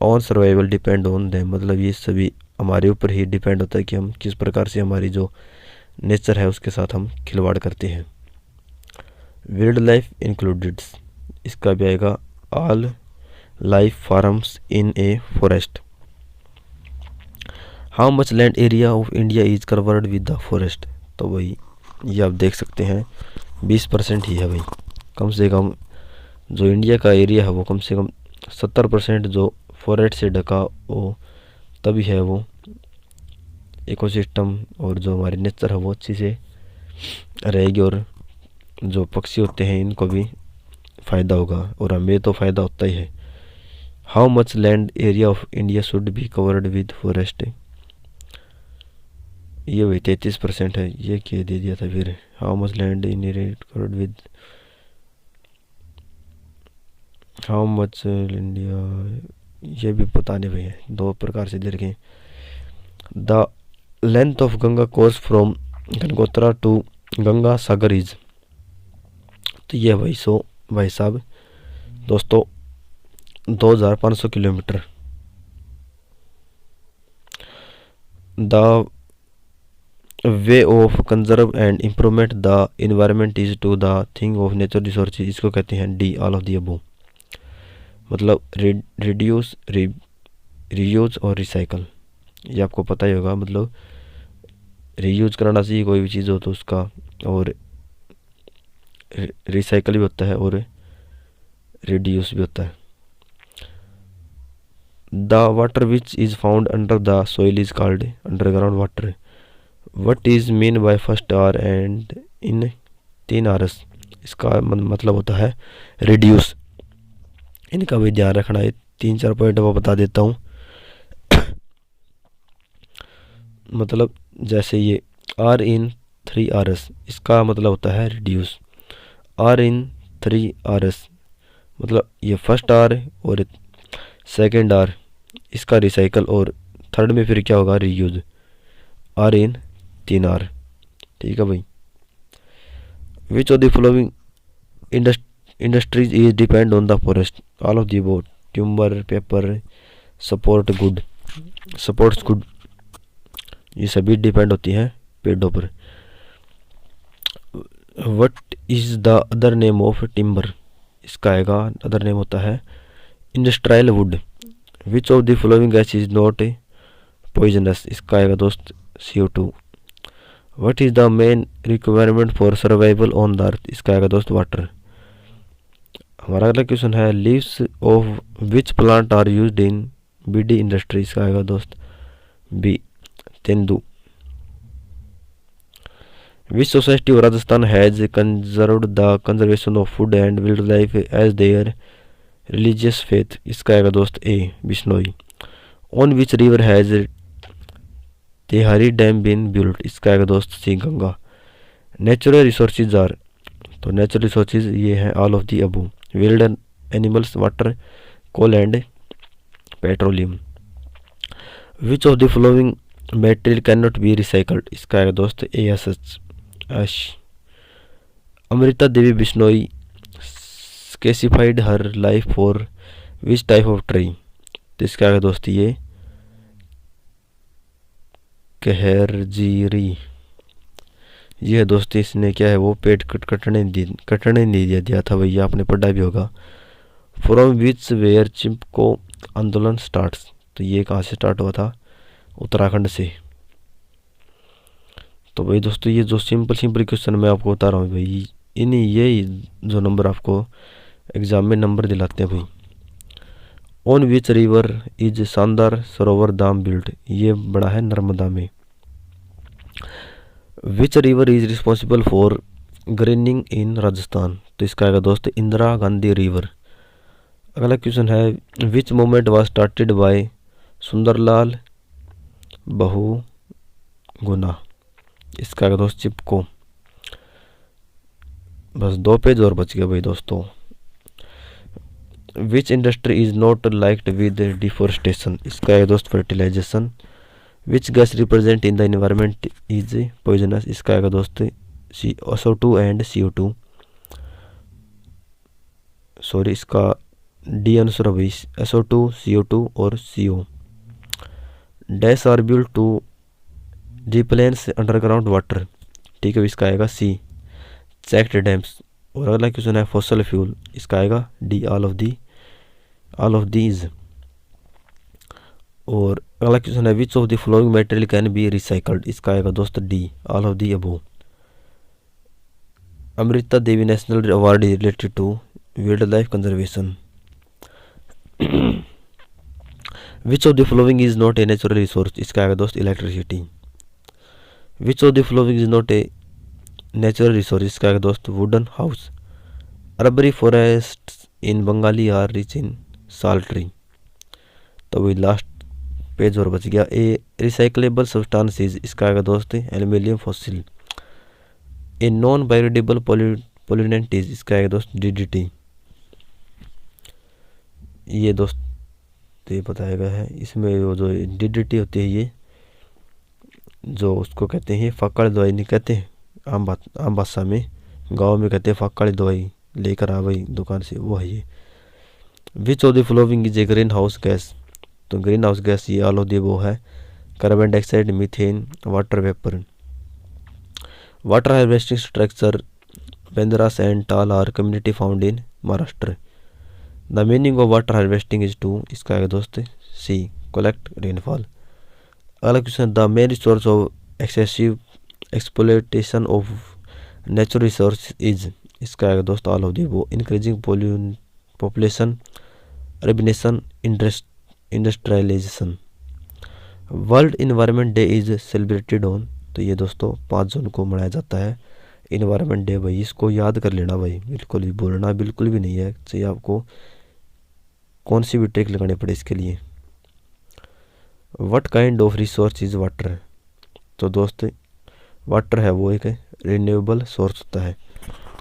on survival depend on them, मतलब ये सभी हमारे ऊपर ही डिपेंड होता है कि हम किस प्रकार से हमारी जो नेचर है उसके साथ हम खिलवाड़ करते हैं। वाइल्ड लाइफ इंक्लूडेड, इसका भी आएगा all life farms in a forest. How much land area of India is covered with the forest, तो भाई ये आप देख सकते हैं 20% ही है भाई। कम से कम जो इंडिया का एरिया है वो कम से कम 70% जो फॉरेस्ट से ढका हो, तभी है वो इकोसिस्टम और जो हमारी नेचर है वो अच्छी से रहेगी, और जो पक्षी होते हैं इनको भी फ़ायदा होगा, और हमें तो फ़ायदा होता ही है। How much land area of India should be covered with forest, ये वही 33% है, ये क्या दे दिया था फिर। How much land in area covered with, how much India, ये भी पता नहीं भैया, दो प्रकार से दे रखे। The length of Ganga course from Gangotri to Ganga Sagar is. तो ये भाई साहब दोस्तों 2500 kilometre. The way of conserve and improvement the environment is to the thing of nature resources, इसको कहते हैं D all of the above. मतलब रिड्यूस, रीयूज और रिसाइकल, ये आपको पता ही होगा। मतलब रीयूज कराना चाहिए कोई भी चीज़ हो तो उसका, और रिसाइकल भी होता है और रिड्यूस भी होता है। The water which is found under the soil is called underground water. What is mean by first R and in 3 Rs, इसका मतलब होता है रिड्यूस। इनका भी ध्यान रखना है, 3-4 पॉइंट मैं बता देता हूँ। मतलब जैसे ये आर इन 3 आरस, इसका मतलब होता है रिड्यूस। आर इन 3 आरस मतलब ये फर्स्ट आर और सेकेंड आर, इसका रिसाइकल, और थर्ड में फिर क्या होगा रीयूज। आर इन 3 आर, ठीक है भाई। Which of the following industries is depend on the forest, all of the boat. Tuber, paper, supports good, ये सभी डिपेंड होती हैं पेड़ों पर। What is the other name of timber, इसका आएगा अदर नेम होता है industrial would. Which of the following gas is not poisonous, इसका आएगा दोस्त CO2। What is the main requirement for survival on the अर्थ, इसका आएगा दोस्त वाटर। हमारा अगला क्वेश्चन है leaves of which plant are used in beedi industry, इसका आएगा दोस्त B tendu. Which society of Rajasthan has conserved the conservation of food and wild life as their religious faith, इसका आएगा दोस्त A Bishnoi. On which river has Tehri dam been built, इसका आएगा दोस्त C Ganga. Natural resources are, तो नेचुरल रिसोर्सेज ये हैं all of the above. Wild animals, water, coal and petroleum. Which of the following material can not B recycled, इसका आएगा दोस्त ASH। Amrita Devi Bishnoi specified her life for which type of tree, तो इसका आएगा दोस्त ये कहरजीरी। ये है दोस्त, इसने क्या है वो पेड़ कटने नहीं दिया था भैया, आपने पढ़ा भी होगा। फ्रॉम विच वेयर चिपको आंदोलन स्टार्ट्स, तो ये कहाँ से स्टार्ट हुआ था, उत्तराखंड से। तो भाई दोस्तों ये जो सिंपल क्वेश्चन मैं आपको बता रहा हूँ भाई, ये जो नंबर आपको एग्जाम में नंबर दिलाते हैं भाई। ऑन विच रिवर इज शानदार सरोवर दाम बिल्ट, ये बड़ा है नर्मदा में। Which river is responsible for greening in Rajasthan, तो इसका आएगा दोस्त इंदिरा गांधी रिवर। अगला क्वेश्चन है which movement was started by Sunderlal Bahuguna, इसका आएगा दोस्त चिपको। बस 2 पेज और बच गए भाई दोस्तों। Which industry is not liked with deforestation, इसका है दोस्त fertilization. Which gas represent in the environment is poisonous, इसका है दोस्त SO2 एंड CO2। सॉरी, इसका डी आंसर है SO2, CO2 और CO। Dash are built to replace underground water, ठीक है, इसका आएगा C चेक्ड डैम्स। और अगला क्वेश्चन है फॉसल फ्यूल, इसका आएगा डी ऑल ऑफ दीज। और अगला क्वेश्चन है which of the following material can be recycled, इसका आएगा दोस्त D all of the above. Amrita Devi national award is related to wild life conservation. Which of the following is not a natural resource, इसका आएगा दोस्त electricity. Which of the following is not a natural resource, इसका आएगा दोस्त wooden house. Arboreal forest in Bengali are rich in salt tree. तो वही last page और बच गया। ए रिसाइकलेबल सब्सटेंसेस, इसका आएगा दोस्त aluminium fossil. A non biodegradable pollutant is, इसका आएगा दोस्त DDT। ये दोस्त ये बताया गया है, इसमें वो जो DDT होती है ये जो उसको कहते हैं फक्कड़ दवाई नहीं कहते, आम भाषा में गाँव में कहते हैं फक्कड़ दवाई लेकर आ भाई दुकान से, वो है ये। Which of the following is a green house gas, तो ग्रीन हाउस गैस ये ऑल ऑफ द वो है carbon dioxide, methane, water vapour. Water harvesting structure बेंद्रास एंड टाल are community found in Maharashtra. The meaning of water harvesting is to, इसका है दोस्त C collect rainfall. अगला question, the main source of excessive exploitation of natural resource is, इसका है दोस्त all of the वो increasing population, urbanisation, industrialisation. World environment day is celebrated on, तो ये दोस्तों 5 जून को मनाया जाता है इन्वायरमेंट डे भाई, इसको याद कर लेना भाई, बिल्कुल भी बोलना बिल्कुल भी नहीं है, चाहिए आपको कौन सी भी ट्रिक लगानी पड़े इसके लिए। What kind of resource is water, तो दोस्त वाटर है वो एक रिन्यूएबल सोर्स होता है।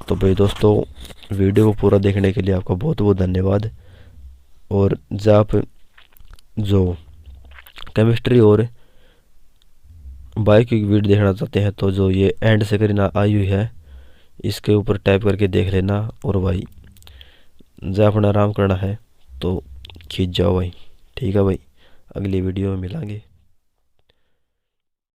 तो भाई दोस्तों वीडियो को पूरा देखने के लिए आपका बहुत बहुत धन्यवाद। और जब आप जो केमिस्ट्री और बायो की वीडियो देखना चाहते हैं तो जो ये एंड स्क्रीन आई हुई है इसके ऊपर टाइप करके देख लेना। और भाई जब अपना आराम करना है तो खींच जाओ भाई, ठीक है भाई, अगली वीडियो में मिलेंगे।